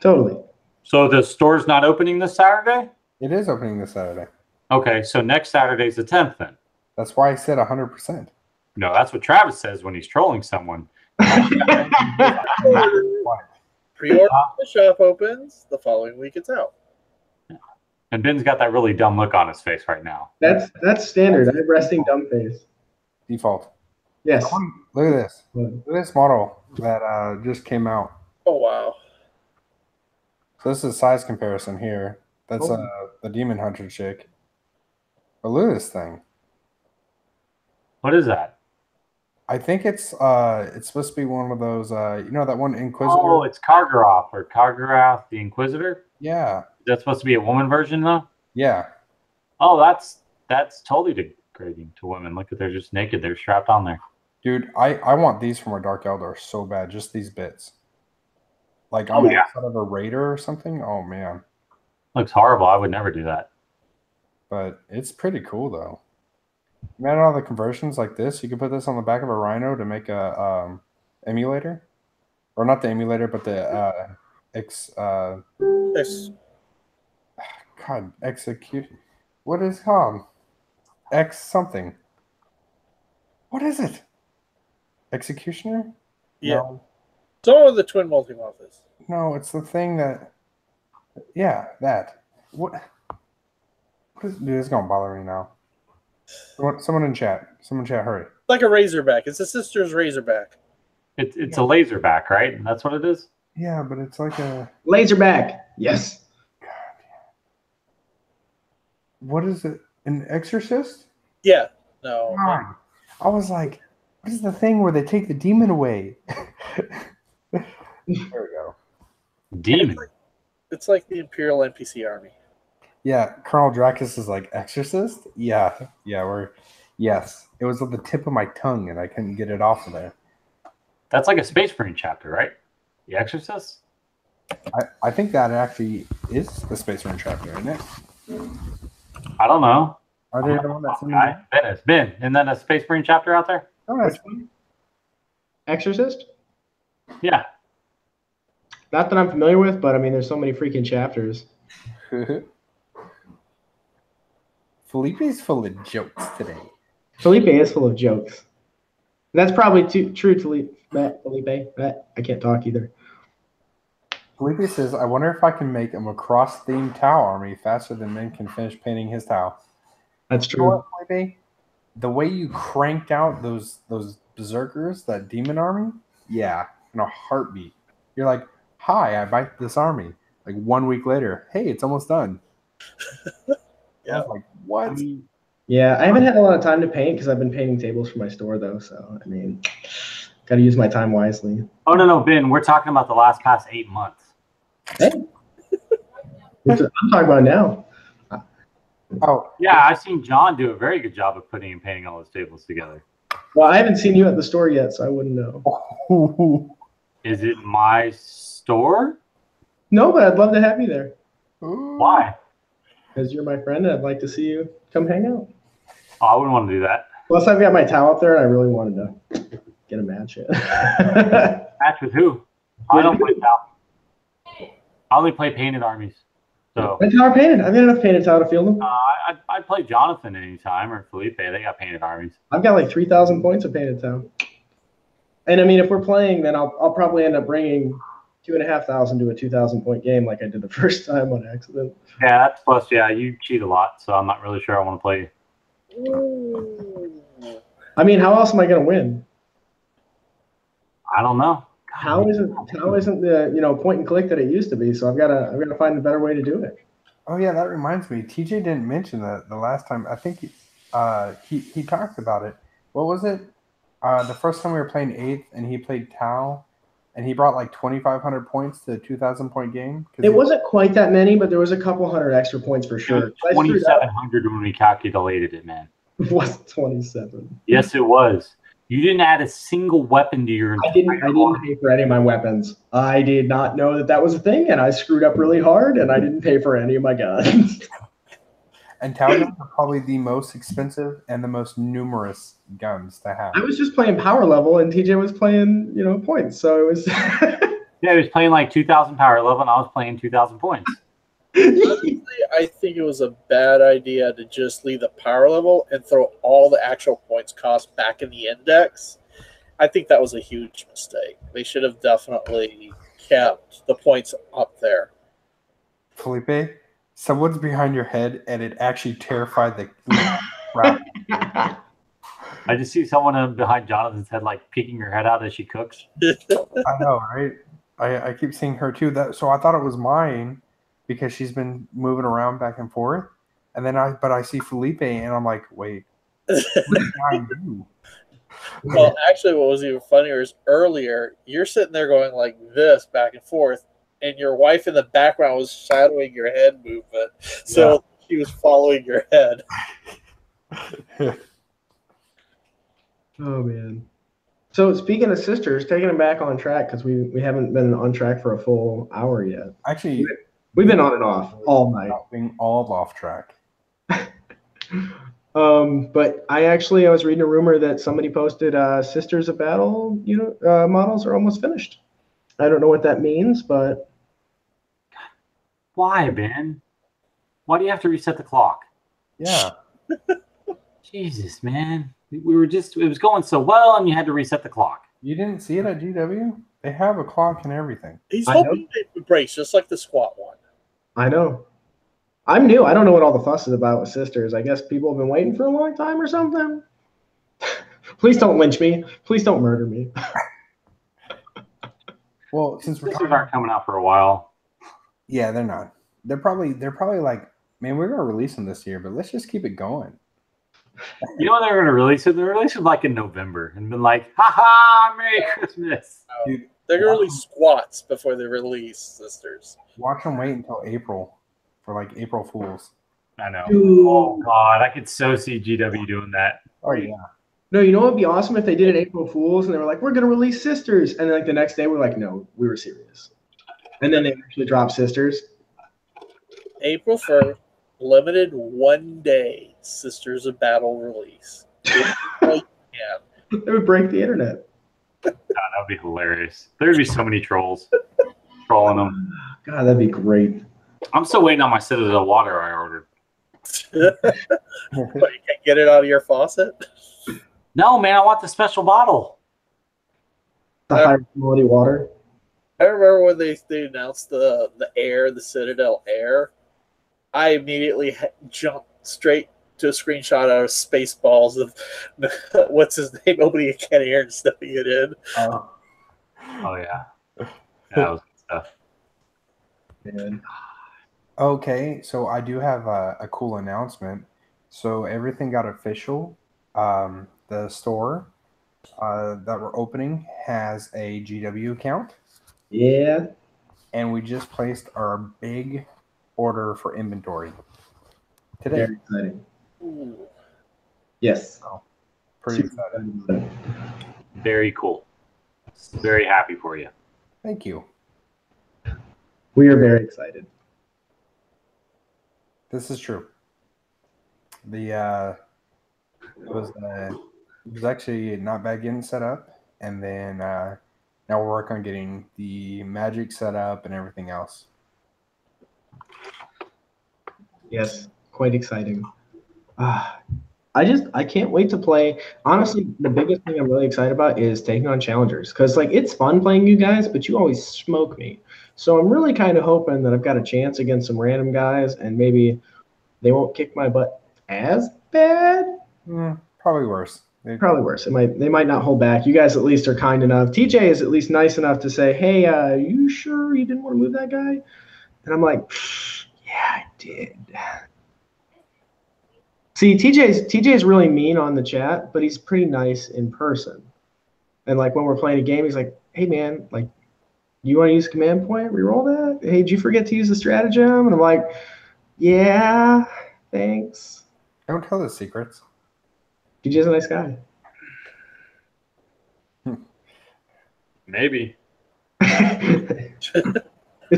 Speaker 2: Totally.
Speaker 4: So the store's not opening this Saturday?
Speaker 1: It is opening this Saturday.
Speaker 4: Okay, so next Saturday's the 10th then.
Speaker 1: That's why I said 100%.
Speaker 4: No, that's what Travis says when he's trolling someone.
Speaker 3: Pre-order the shop opens. The following week, it's out.
Speaker 4: And Ben's got that really dumb look on his face right now.
Speaker 2: That's standard. I have resting dumb face.
Speaker 1: Default.
Speaker 2: Yes.
Speaker 1: Look at this. Look at this model that just came out.
Speaker 3: Oh, wow.
Speaker 1: So this is a size comparison here. That's the Demon Hunter chick. But look at this thing.
Speaker 4: What is that?
Speaker 1: I think it's supposed to be one of those you know that one Inquisitor?
Speaker 4: Oh, it's Kargaroth or Kargarath the Inquisitor?
Speaker 1: Yeah.
Speaker 4: Is that supposed to be a woman version though?
Speaker 1: Yeah.
Speaker 4: Oh, that's totally degrading to women. Look at they're just naked. They're strapped on there.
Speaker 1: Dude, I want these from a Dark Eldar so bad. Just these bits. Like on the outside of a Raider or something. Oh man.
Speaker 4: Looks horrible. I would never do that.
Speaker 1: But it's pretty cool though. Imagine all the conversions like this. You could put this on the back of a Rhino to make a emulator, or not the emulator, but the execute. What is it called? X something. What is it? Executioner?
Speaker 3: Yeah.
Speaker 1: No.
Speaker 3: So the twin multi-office.
Speaker 1: No, it's the thing that. Yeah, that. What is, dude, it's gonna bother me now. Someone in chat. Hurry.
Speaker 3: Like a Razorback. It's a sister's Razorback.
Speaker 4: It's a laserback, right? That's what it is?
Speaker 1: Yeah, but it's like a
Speaker 2: Laserback. Yes.
Speaker 1: God. What is it? An exorcist?
Speaker 3: Yeah. No.
Speaker 1: God. I was like, what is the thing where they take the demon away? There we go.
Speaker 4: Demon.
Speaker 3: It's like the Imperial NPC army.
Speaker 1: Yeah, Colonel Dracus is like exorcist. Yeah, yes. It was on the tip of my tongue, and I couldn't get it off of there.
Speaker 4: That's like a Space Marine chapter, right? The Exorcist?
Speaker 1: I think that actually is the Space Marine chapter, isn't it?
Speaker 4: I don't know.
Speaker 1: Are they the one that's in
Speaker 4: Ben, isn't that a Space Marine chapter out there?
Speaker 1: Oh, that's
Speaker 2: Exorcist?
Speaker 4: Yeah.
Speaker 2: Not that I'm familiar with, but I mean, there's so many freaking chapters.
Speaker 1: Felipe's full of jokes today.
Speaker 2: Felipe is full of jokes. That's probably true to Felipe. I can't talk either.
Speaker 1: Felipe says, I wonder if I can make a Macross-themed Tau army faster than men can finish painting his Tau.
Speaker 2: That's
Speaker 1: You know
Speaker 2: true.
Speaker 1: what, Felipe? The way you cranked out those berserkers, that demon army, yeah, in a heartbeat. You're like, hi, I bite this army. Like 1 week later, hey, it's almost done.
Speaker 3: Yeah.
Speaker 1: I was like, what?
Speaker 2: Yeah, I haven't had a lot of time to paint because I've been painting tables for my store, though. So, I mean, got to use my time wisely.
Speaker 4: Oh, no, Ben. We're talking about the past 8 months.
Speaker 2: Hey. I'm talking about now.
Speaker 1: Oh,
Speaker 4: Yeah, I've seen John do a very good job of putting and painting all those tables together.
Speaker 2: Well, I haven't seen you at the store yet, so I wouldn't know.
Speaker 4: Is it my store?
Speaker 2: No, but I'd love to have you there
Speaker 4: Why?
Speaker 2: because you're my friend and I'd like to see you come hang out.
Speaker 4: Oh, I wouldn't want to do that.
Speaker 2: Plus, I've got my towel up there and I really wanted to get a match in.
Speaker 4: Match with who? I don't play Tau. I only play painted armies. So
Speaker 2: My tower painted. I've got enough painted towel to field them.
Speaker 4: I'd play Jonathan anytime or Felipe. They got painted armies.
Speaker 2: I've got like 3,000 points of painted towel. And I mean, if we're playing, then I'll probably end up bringing 2,500 to a 2,000 point game like I did the first time on accident.
Speaker 4: Yeah, that's plus. Yeah, you cheat a lot, so I'm not really sure I want to play you.
Speaker 3: Ooh.
Speaker 2: I mean, how else am I going to win?
Speaker 4: I don't know.
Speaker 2: How isn't the point and click that it used to be? So I've got to find a better way to do it.
Speaker 1: Oh yeah, that reminds me. TJ didn't mention that the last time. I think he talked about it. What was it? The first time we were playing 8th and he played Tau, and he brought like 2,500 points to a 2,000-point game.
Speaker 2: It wasn't quite that many, but there was a couple hundred extra points for sure.
Speaker 4: 2,700 when we calculated it, man.
Speaker 2: It was 27.
Speaker 4: Yes, it was. You didn't add a single weapon to your entire
Speaker 2: I didn't pay for any of my weapons. I did not know that was a thing, and I screwed up really hard, and I didn't pay for any of my guns.
Speaker 1: And tower guns are probably the most expensive and the most numerous guns to have.
Speaker 2: I was just playing power level, and TJ was playing, points. So it was.
Speaker 4: Yeah, he was playing like 2,000 power level, and I was playing 2,000 points.
Speaker 3: Honestly, I think it was a bad idea to just leave the power level and throw all the actual points cost back in the index. I think that was a huge mistake. They should have definitely kept the points up there.
Speaker 1: Felipe, someone's behind your head, and it actually terrified the crap.
Speaker 4: I just see someone behind Jonathan's head, like peeking her head out as she cooks.
Speaker 1: I know, right? I keep seeing her too. So I thought it was mine because she's been moving around back and forth. And then I see Felipe, and I'm like, wait, what did I do?
Speaker 3: Well, actually, what was even funnier is earlier, you're sitting there going like this back and forth, and your wife in the background was shadowing your head movement. So she was following your head.
Speaker 2: Oh, man. So speaking of sisters, taking them back on track because we haven't been on track for a full hour yet.
Speaker 1: Actually,
Speaker 2: we've been on and off all night.
Speaker 1: Being all off track.
Speaker 2: But I was reading a rumor that somebody posted Sisters of Battle models are almost finished. I don't know what that means, but
Speaker 4: why, Ben? Why do you have to reset the clock?
Speaker 1: Yeah.
Speaker 4: Jesus, man. It was going so well, and you had to reset the clock.
Speaker 1: You didn't see it at GW? They have a clock and everything.
Speaker 3: He's hoping it breaks, just like the squat one.
Speaker 2: I know. I'm new. I don't know what all the fuss is about with Sisters. I guess people have been waiting for a long time or something. Please don't lynch me. Please don't murder me.
Speaker 1: Well, since we're
Speaker 4: aren't coming out for a while.
Speaker 1: Yeah, they're not. They're probably like, man, we're gonna release them this year, but let's just keep it going.
Speaker 4: You know when they're gonna release it? They're releasing like in November and been like, "Ha Merry Christmas!"
Speaker 3: Dude, they're gonna release squats before they release Sisters.
Speaker 1: Watch them wait until April for like April Fools.
Speaker 4: I know. Ooh. Oh God, I could so see GW doing that.
Speaker 1: Oh yeah.
Speaker 2: No, you know what would be awesome if they did it April Fools and they were like, "We're gonna release Sisters," and then like the next day we're like, "No, we were serious," and then they actually drop Sisters.
Speaker 4: April 1st.
Speaker 3: Limited 1 day Sisters of Battle release.
Speaker 2: It would break the internet.
Speaker 4: God, that would be hilarious. There would be so many trolls trolling them.
Speaker 2: God, that'd be great.
Speaker 4: I'm still waiting on my Citadel water I ordered.
Speaker 3: But you can't get it out of your faucet?
Speaker 4: No, man, I want the special bottle.
Speaker 2: The high quality water.
Speaker 3: I remember when they announced the Citadel Air. I immediately jumped straight to a screenshot out of Spaceballs of what's his name, Nobody Can Hear, and stuffing it in.
Speaker 4: Oh yeah, that was good stuff.
Speaker 2: Man.
Speaker 1: Okay, so I do have a cool announcement. So everything got official. The store that we're opening has a GW account.
Speaker 2: Yeah.
Speaker 1: And we just placed our big order for inventory today.
Speaker 2: Very exciting. Ooh. Yes.
Speaker 1: Oh, pretty excited.
Speaker 4: Very cool. Very happy for you.
Speaker 1: Thank you.
Speaker 2: We are very excited.
Speaker 1: This is true. It was actually not bad getting set up, and then now we're working on getting the magic set up and everything else.
Speaker 2: Yes, quite exciting. I can't wait to play. Honestly, the biggest thing I'm really excited about is taking on challengers, because like it's fun playing you guys, but you always smoke me. So I'm really kind of hoping that I've got a chance against some random guys, and maybe they won't kick my butt as bad.
Speaker 1: Probably worse.
Speaker 2: Probably worse. They might not hold back. You guys at least are kind enough. TJ is at least nice enough to say, "Hey, you sure you didn't want to move that guy?" And I'm like, "Yeah, I did." See, TJ's really mean on the chat, but he's pretty nice in person. And like when we're playing a game, he's like, "Hey man, like you want to use command point? Reroll that. Hey, did you forget to use the stratagem? And I'm like, yeah, thanks.
Speaker 1: Don't tell the secrets.
Speaker 2: DJ's a nice guy.
Speaker 4: Maybe.
Speaker 2: It's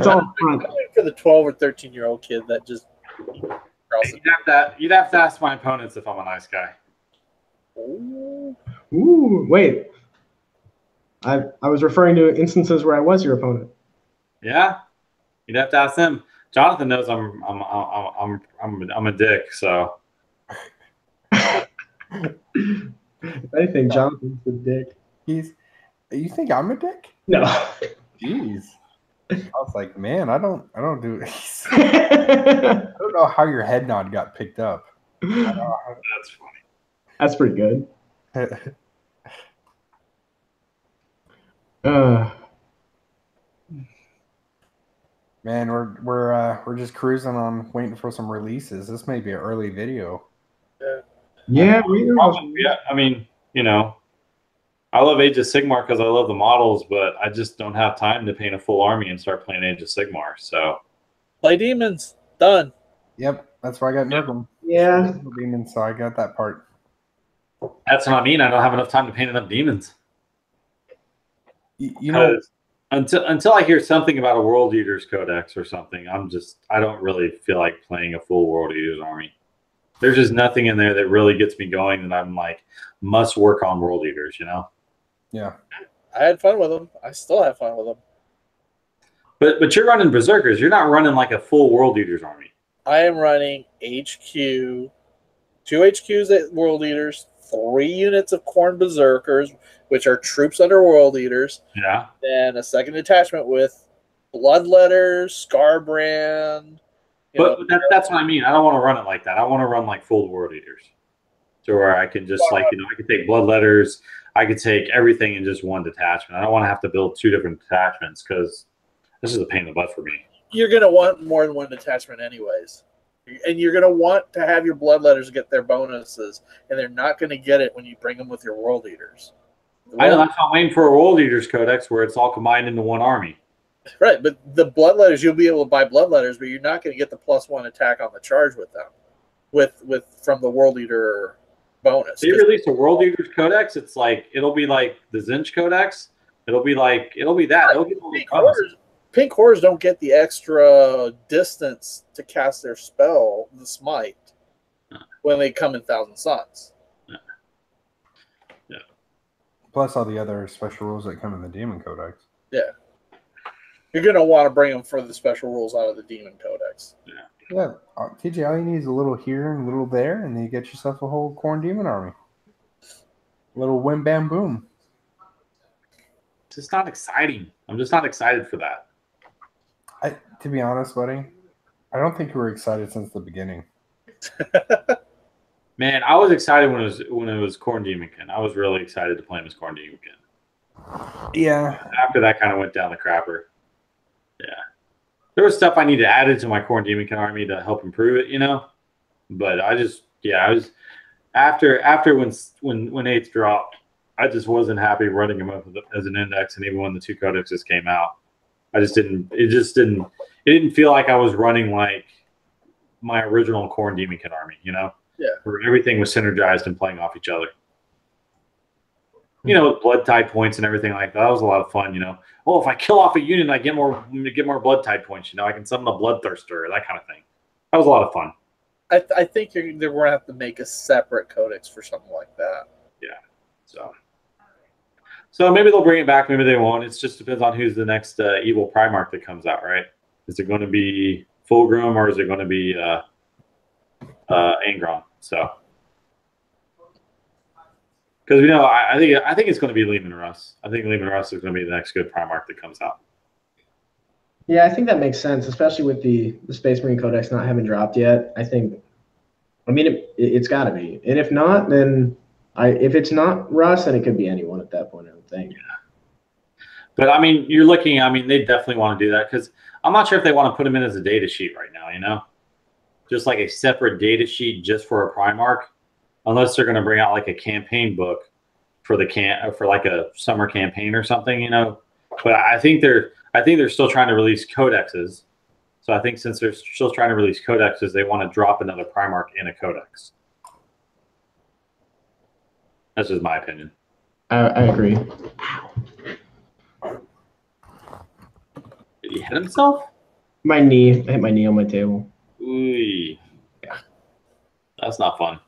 Speaker 2: all fun.
Speaker 3: For the 12 or 13-year-old kid that just
Speaker 4: You'd have to ask my opponents if I'm a nice guy.
Speaker 2: Ooh, wait. I was referring to instances where I was your opponent.
Speaker 4: Yeah, you'd have to ask them. Jonathan knows I'm a dick, so.
Speaker 2: If anything, Jonathan's the dick.
Speaker 1: You think I'm a dick?
Speaker 2: No.
Speaker 1: Jeez. I was like, man, I don't do this. I don't know how your head nod got picked up.
Speaker 4: That's funny.
Speaker 2: That's pretty good.
Speaker 1: Man, we're just cruising on waiting for some releases. This may be an early video.
Speaker 2: Yeah.
Speaker 4: I mean, you know, I love Age of Sigmar because I love the models, but I just don't have time to paint a full army and start playing Age of Sigmar. So
Speaker 3: play demons. Done.
Speaker 1: Yep, that's why I got Nurgle.
Speaker 2: Yeah.
Speaker 1: Demons, so I got that part.
Speaker 4: That's what I mean. I don't have enough time to paint enough demons.
Speaker 1: You know,
Speaker 4: until I hear something about a World Eaters Codex or something, I don't really feel like playing a full World Eaters army. There's just nothing in there that really gets me going that I'm like, must work on World Eaters, you know?
Speaker 1: Yeah.
Speaker 3: I had fun with them. I still have fun with them.
Speaker 4: But you're running Berserkers. You're not running like a full World Eaters army.
Speaker 3: I am running HQ, 2 HQs at World Eaters, 3 units of Khorne Berserkers, which are troops under World Eaters.
Speaker 4: Yeah.
Speaker 3: Then a second detachment with Bloodletters, Scarbrand.
Speaker 4: That's what I mean. I don't want to run it like that. I want to run like full World Eaters. To where I can just I could take Bloodletters, I could take everything in just one detachment. I don't want to have to build 2 different detachments because this is a pain in the butt for me.
Speaker 3: You're going to want more than one detachment anyways. And you're going to want to have your Bloodletters get their bonuses, and they're not going to get it when you bring them with your World Eaters.
Speaker 4: I know, that's why I'm waiting for a World Eaters Codex where it's all combined into one army.
Speaker 3: Right, but the Bloodletters, you'll be able to buy Bloodletters, but you're not going to get the +1 attack on the charge with them, with from the World Eater bonus.
Speaker 4: They release a World Eaters Codex. It's like it'll be like the Zinch Codex. It'll be that. It'll get all the bonuses.
Speaker 3: Pink Horrors don't get the extra distance to cast their spell, the Smite, when they come in Thousand Suns.
Speaker 4: Yeah.
Speaker 1: Plus all the other special rules that come in the Demon Codex.
Speaker 3: Yeah. You're going to want to bring them for the special rules out of the Demon Codex.
Speaker 1: Yeah. TJ, all you need is a little here and a little there, and then you get yourself a whole Khorne Demon army. A little wham, bam, boom.
Speaker 4: It's just not exciting. I'm just not excited for that.
Speaker 1: To be honest, buddy, I don't think you were excited since the beginning.
Speaker 4: Man, I was excited when it was Khorne Demonkin. I was really excited to play him as Khorne Demonkin.
Speaker 1: Yeah.
Speaker 4: After that kind of went down the crapper. Yeah. There was stuff I needed added to my Khorne Demonkin army to help improve it, you know? But I was after when 8th dropped, I just wasn't happy running him up as an index, and even when the 2 codexes came out. It didn't feel like I was running like my original Khorne Demonkin army, you know?
Speaker 3: Yeah.
Speaker 4: Where everything was synergized and playing off each other. You know, blood type points and everything like that. That was a lot of fun, you know. Oh, if I kill off a unit, I get more blood type points, you know. I can summon a bloodthirster, that kind of thing. That was a lot of fun. I
Speaker 3: think they're going to have to make a separate codex for something like that.
Speaker 4: Yeah. So maybe they'll bring it back, maybe they won't. It just depends on who's the next evil Primarch that comes out, right? Is it going to be Fulgrim or is it going to be Angron? So, because I think it's going to be Leman Russ. I think Leman Russ is going to be the next good Primarch that comes out.
Speaker 2: Yeah, I think that makes sense, especially with the Space Marine Codex not having dropped yet. It's got to be, and if not, then if it's not Russ, then it could be anyone at that point, I would think.
Speaker 4: Yeah. But I mean, they definitely want to do that because I'm not sure if they want to put him in as a data sheet right now, you know? Just like a separate data sheet just for a Primarch, unless they're going to bring out like a campaign book for like a summer campaign or something, you know? But I think I think they're still trying to release codexes. So I think since they're still trying to release codexes, they want to drop another Primarch in a codex. That's just my opinion.
Speaker 2: I agree.
Speaker 4: Did he hit himself?
Speaker 2: My knee. I hit my knee on my table.
Speaker 4: Ooh.
Speaker 2: Yeah.
Speaker 4: That's not fun.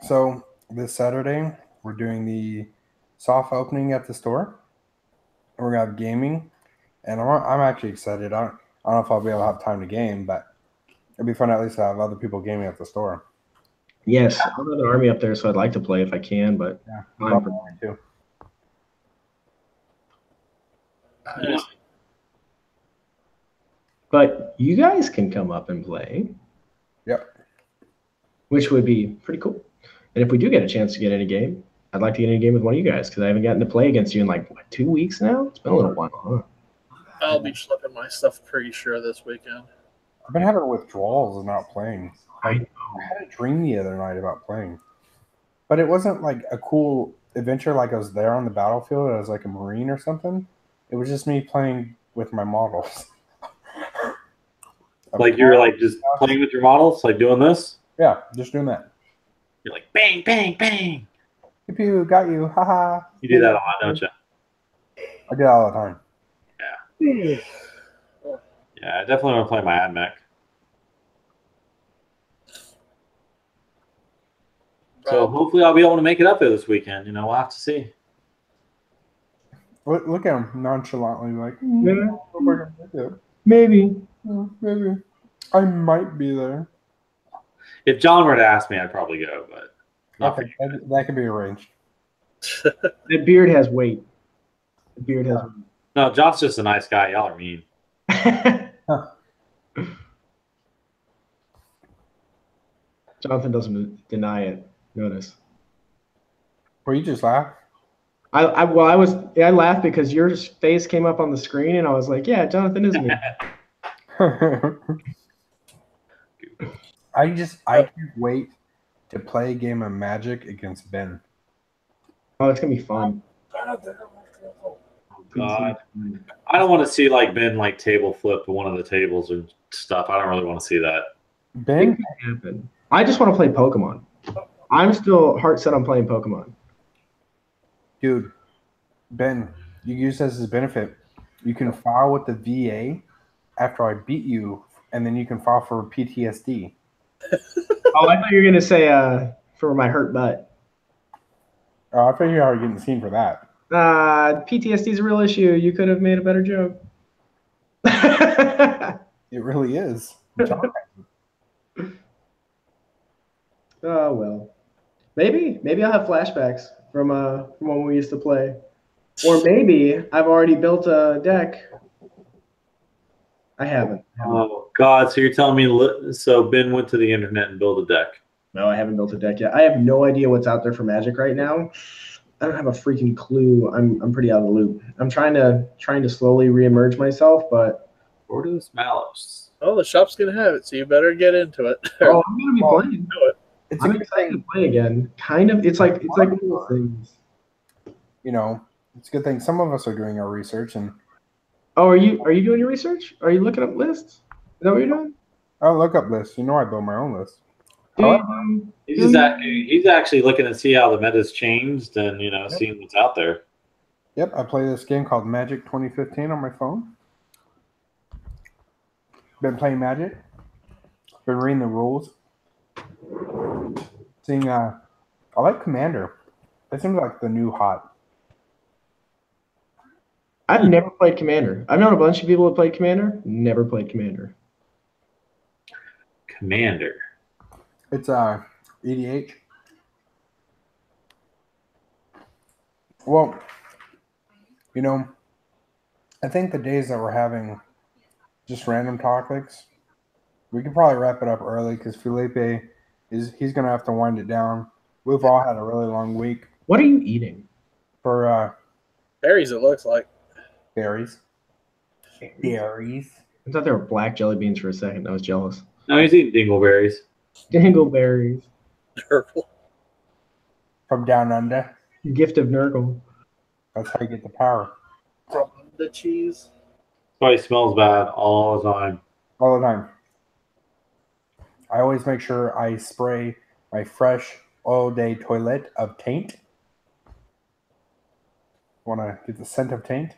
Speaker 1: So this Saturday, we're doing the soft opening at the store. We're going to have gaming. And I'm actually excited. I don't know if I'll be able to have time to game, but it'd be fun at least to have other people gaming at the store.
Speaker 2: Yes, I have an army up there, so I'd like to play if I can, but
Speaker 1: Yeah,
Speaker 2: I'm
Speaker 1: probably too.
Speaker 2: But you guys can come up and play.
Speaker 1: Yep.
Speaker 2: Which would be pretty cool. And if we do get a chance to get in a game, I'd like to get in a game with one of you guys because I haven't gotten to play against you in like what, 2 weeks now. It's been a little while, huh?
Speaker 3: I'll be schlepping my stuff pretty sure this weekend.
Speaker 1: I've been having withdrawals and not playing.
Speaker 2: I
Speaker 1: I had a dream the other night about playing, but it wasn't like a cool adventure. Like I was there on the battlefield. I was like a Marine or something. It was just me playing with my models.
Speaker 4: Like you're like just playing with your models, like doing this?
Speaker 1: Yeah, just doing that.
Speaker 4: You're like bang, bang, bang.
Speaker 1: Pew pew, got you, haha.
Speaker 4: You do that a lot, don't you?
Speaker 1: I do that all the time.
Speaker 4: Yeah, I definitely want to play my AdMech. So hopefully I'll be able to make it up there this weekend. You know, we'll have to see.
Speaker 1: Look at him nonchalantly, like,
Speaker 2: Maybe.
Speaker 1: maybe I might be there.
Speaker 4: If John were to ask me, I'd probably go, but not
Speaker 1: Okay, that could be arranged.
Speaker 2: The beard has weight. The beard has
Speaker 4: No, John's just a nice guy. Y'all are mean.
Speaker 2: weight. Jonathan doesn't deny it. Notice.
Speaker 1: Well, you just laugh.
Speaker 2: I laughed because your face came up on the screen and I was like, yeah, Jonathan is me.
Speaker 1: I can't wait to play a game of Magic against Ben.
Speaker 2: Oh, it's gonna be fun.
Speaker 4: God. I don't want to see like Ben like table flip one of the tables and stuff. I don't really want to see that.
Speaker 1: Ben,
Speaker 2: It could happen. I just want to play Pokemon. I'm still heart set on playing Pokemon.
Speaker 1: dude, Ben, you use this as a benefit. You can file with the VA after I beat you, and then you can file for PTSD.
Speaker 2: Oh, I thought you were gonna say for my hurt butt.
Speaker 1: I figure how you're getting seen for that.
Speaker 2: PTSD is a real issue. You could have made a better joke.
Speaker 1: It really is.
Speaker 2: Oh well, maybe I'll have flashbacks from when we used to play, or maybe I've already built a deck. I haven't.
Speaker 4: Oh God! So you're telling me so Ben went to the internet and built a deck?
Speaker 2: No, I haven't built a deck yet. I have no idea what's out there for Magic right now. I don't have a freaking clue. I'm pretty out of the loop. I'm trying to slowly reemerge myself, but
Speaker 4: Ordos Malos.
Speaker 3: Oh, the shop's gonna have it, so you better get into it.
Speaker 2: oh, I'm gonna be playing.
Speaker 1: It's
Speaker 2: I'm excited to play again. Kind of. It's like one of those things.
Speaker 1: You know, it's a good thing some of us are doing our research, and
Speaker 2: Oh, are you doing your research? Are you looking up lists? Is that what you're doing?
Speaker 1: I'll look up lists. You know, I build my own list.
Speaker 4: He's actually looking to see how the meta's changed and seeing what's out there.
Speaker 1: Yep, I play this game called Magic 2015 on my phone. Been playing Magic. Been reading the rules. Seeing, I like Commander. That seems like the new hot.
Speaker 2: I've never played Commander. I've known a bunch of people that played Commander. Never played Commander.
Speaker 4: Commander.
Speaker 1: It's EDH. Well, I think the days that we're having just random topics, we could probably wrap it up early because Felipe he's gonna have to wind it down. We've all had a really long week.
Speaker 2: What are you eating?
Speaker 1: For
Speaker 3: Berries, it looks like.
Speaker 1: berries. Berries.
Speaker 2: I thought they were black jelly beans for a second. I was jealous.
Speaker 4: No, he's eating dingleberries.
Speaker 2: Dingleberries.
Speaker 3: Nurgle.
Speaker 1: From down under.
Speaker 2: Gift of Nurgle.
Speaker 1: That's how you get the power.
Speaker 3: the cheese?
Speaker 4: Probably smells bad all the time.
Speaker 1: All the time. I always make sure I spray my fresh all day toilet of taint. Want to get the scent of taint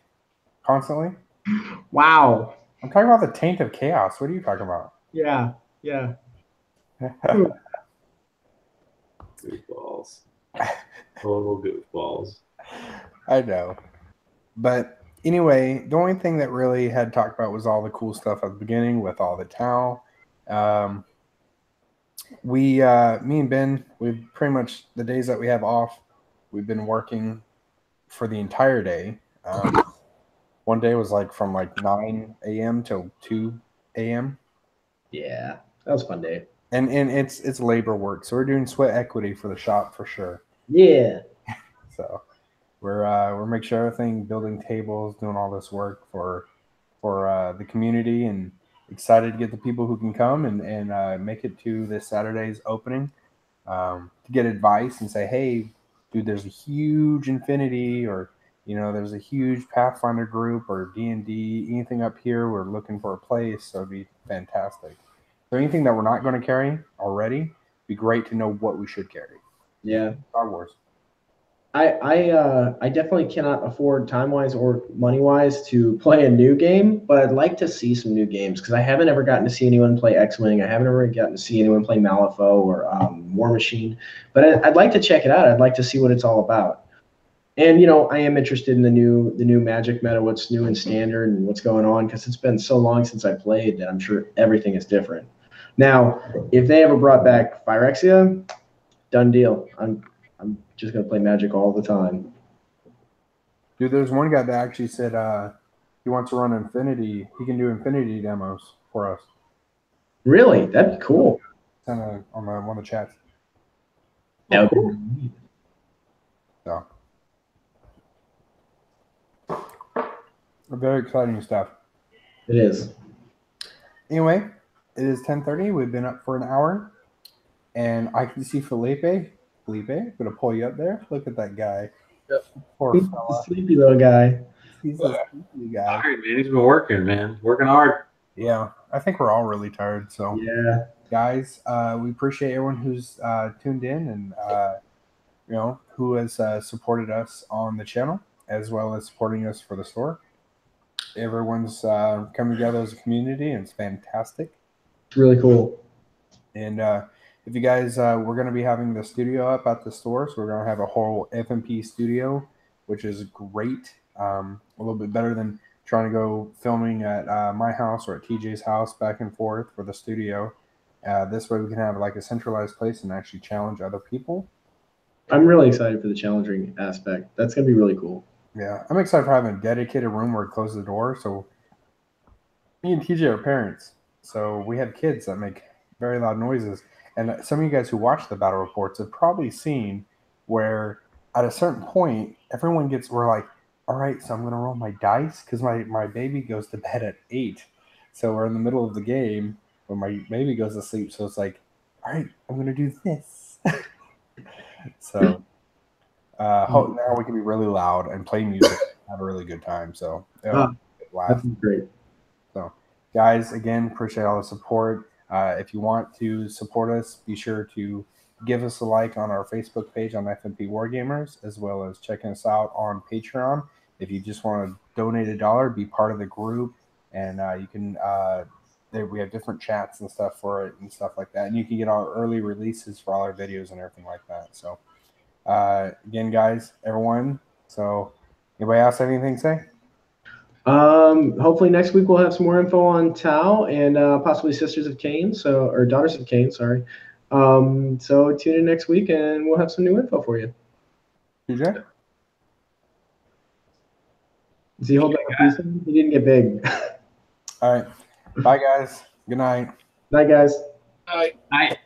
Speaker 1: constantly?
Speaker 2: Wow.
Speaker 1: I'm talking about the taint of chaos. What are you talking about?
Speaker 2: Yeah. Yeah.
Speaker 4: Goofballs. Total goofballs.
Speaker 1: I know. But anyway, the only thing that really had talked about was all the cool stuff at the beginning with all the towel. Me and Ben, we've pretty much, the days that we have off, we've been working for the entire day. One day was like from like 9 a.m. till 2 a.m.
Speaker 2: Yeah. That was a fun day.
Speaker 1: And it's labor work. So we're doing sweat equity for the shop for sure.
Speaker 2: Yeah.
Speaker 1: So we're making sure everything, building tables, doing all this work for the community, and excited to get the people who can come and make it to this Saturday's opening, to get advice and say, hey, dude, there's a huge Infinity, or there's a huge Pathfinder group or D&D, anything up here. We're looking for a place, so it'd be fantastic. So anything that we're not going to carry already, it'd be great to know what we should carry.
Speaker 2: Yeah.
Speaker 1: Star Wars.
Speaker 2: I definitely cannot afford time-wise or money-wise to play a new game, but I'd like to see some new games because I haven't ever gotten to see anyone play X-Wing. I haven't ever gotten to see anyone play Malifaux or War Machine, but I'd like to check it out. I'd like to see what it's all about. And I am interested in the new Magic meta, what's new in Standard and what's going on, because it's been so long since I played that I'm sure everything is different. Now, if they ever brought back Phyrexia, done deal. I'm just gonna play Magic all the time.
Speaker 1: Dude, there's one guy that actually said he wants to run Infinity. He can do Infinity demos for us.
Speaker 2: Really? That'd be cool.
Speaker 1: On one of the chats.
Speaker 2: That would be
Speaker 1: So, very exciting stuff.
Speaker 2: It is.
Speaker 1: Anyway, it is 10:30. We've been up for an hour, and I can see Felipe. Felipe, I'm gonna pull you up there. Look at that guy.
Speaker 3: Yep.
Speaker 1: Poor
Speaker 2: He's
Speaker 1: fella.
Speaker 2: a sleepy little guy.
Speaker 1: He's a sleepy guy.
Speaker 4: Tired, man. He's been working, man. Working hard.
Speaker 1: Yeah, I think we're all really tired. So,
Speaker 2: Yeah.
Speaker 1: guys, we appreciate everyone who's tuned in and who has supported us on the channel, as well as supporting us for the store. Everyone's coming together as a community, and it's fantastic.
Speaker 2: It's really cool.
Speaker 1: And if you guys, we're going to be having the studio up at the store, so we're going to have a whole FNP Studio, which is great. A little bit better than trying to go filming at my house or at TJ's house back and forth for the studio. This way we can have like a centralized place and actually challenge other people.
Speaker 2: I'm really excited for the challenging aspect. That's gonna be really cool.
Speaker 1: Yeah, I'm excited for having a dedicated room where it closes the door. So me and TJ are parents, so we have kids that make very loud noises. And some of you guys who watch the battle reports have probably seen where at a certain point, we're like, all right, so I'm going to roll my dice because my baby goes to bed at 8. So we're in the middle of the game when my baby goes to sleep. So it's like, all right, I'm going to do this. So now we can be really loud and play music and have a really good time. So
Speaker 2: That's great.
Speaker 1: So guys, again, appreciate all the support. If you want to support us, be sure to give us a like on our Facebook page on FNP Wargamers, as well as checking us out on Patreon. If you just want to donate $1, be part of the group, and you can. We have different chats and stuff for it and stuff like that, and you can get our early releases for all our videos and everything like that. So, again, guys, everyone. So, anybody else have anything to say?
Speaker 2: Hopefully next week we'll have some more info on Tau and possibly Sisters of Cain, or Daughters of Cain, sorry. So tune in next week and we'll have some new info for you.
Speaker 1: TJ?
Speaker 2: Is he holding up a piece? He didn't get big.
Speaker 1: All right. Bye, guys. Good night.
Speaker 2: Night, guys.
Speaker 3: All right.
Speaker 4: Night.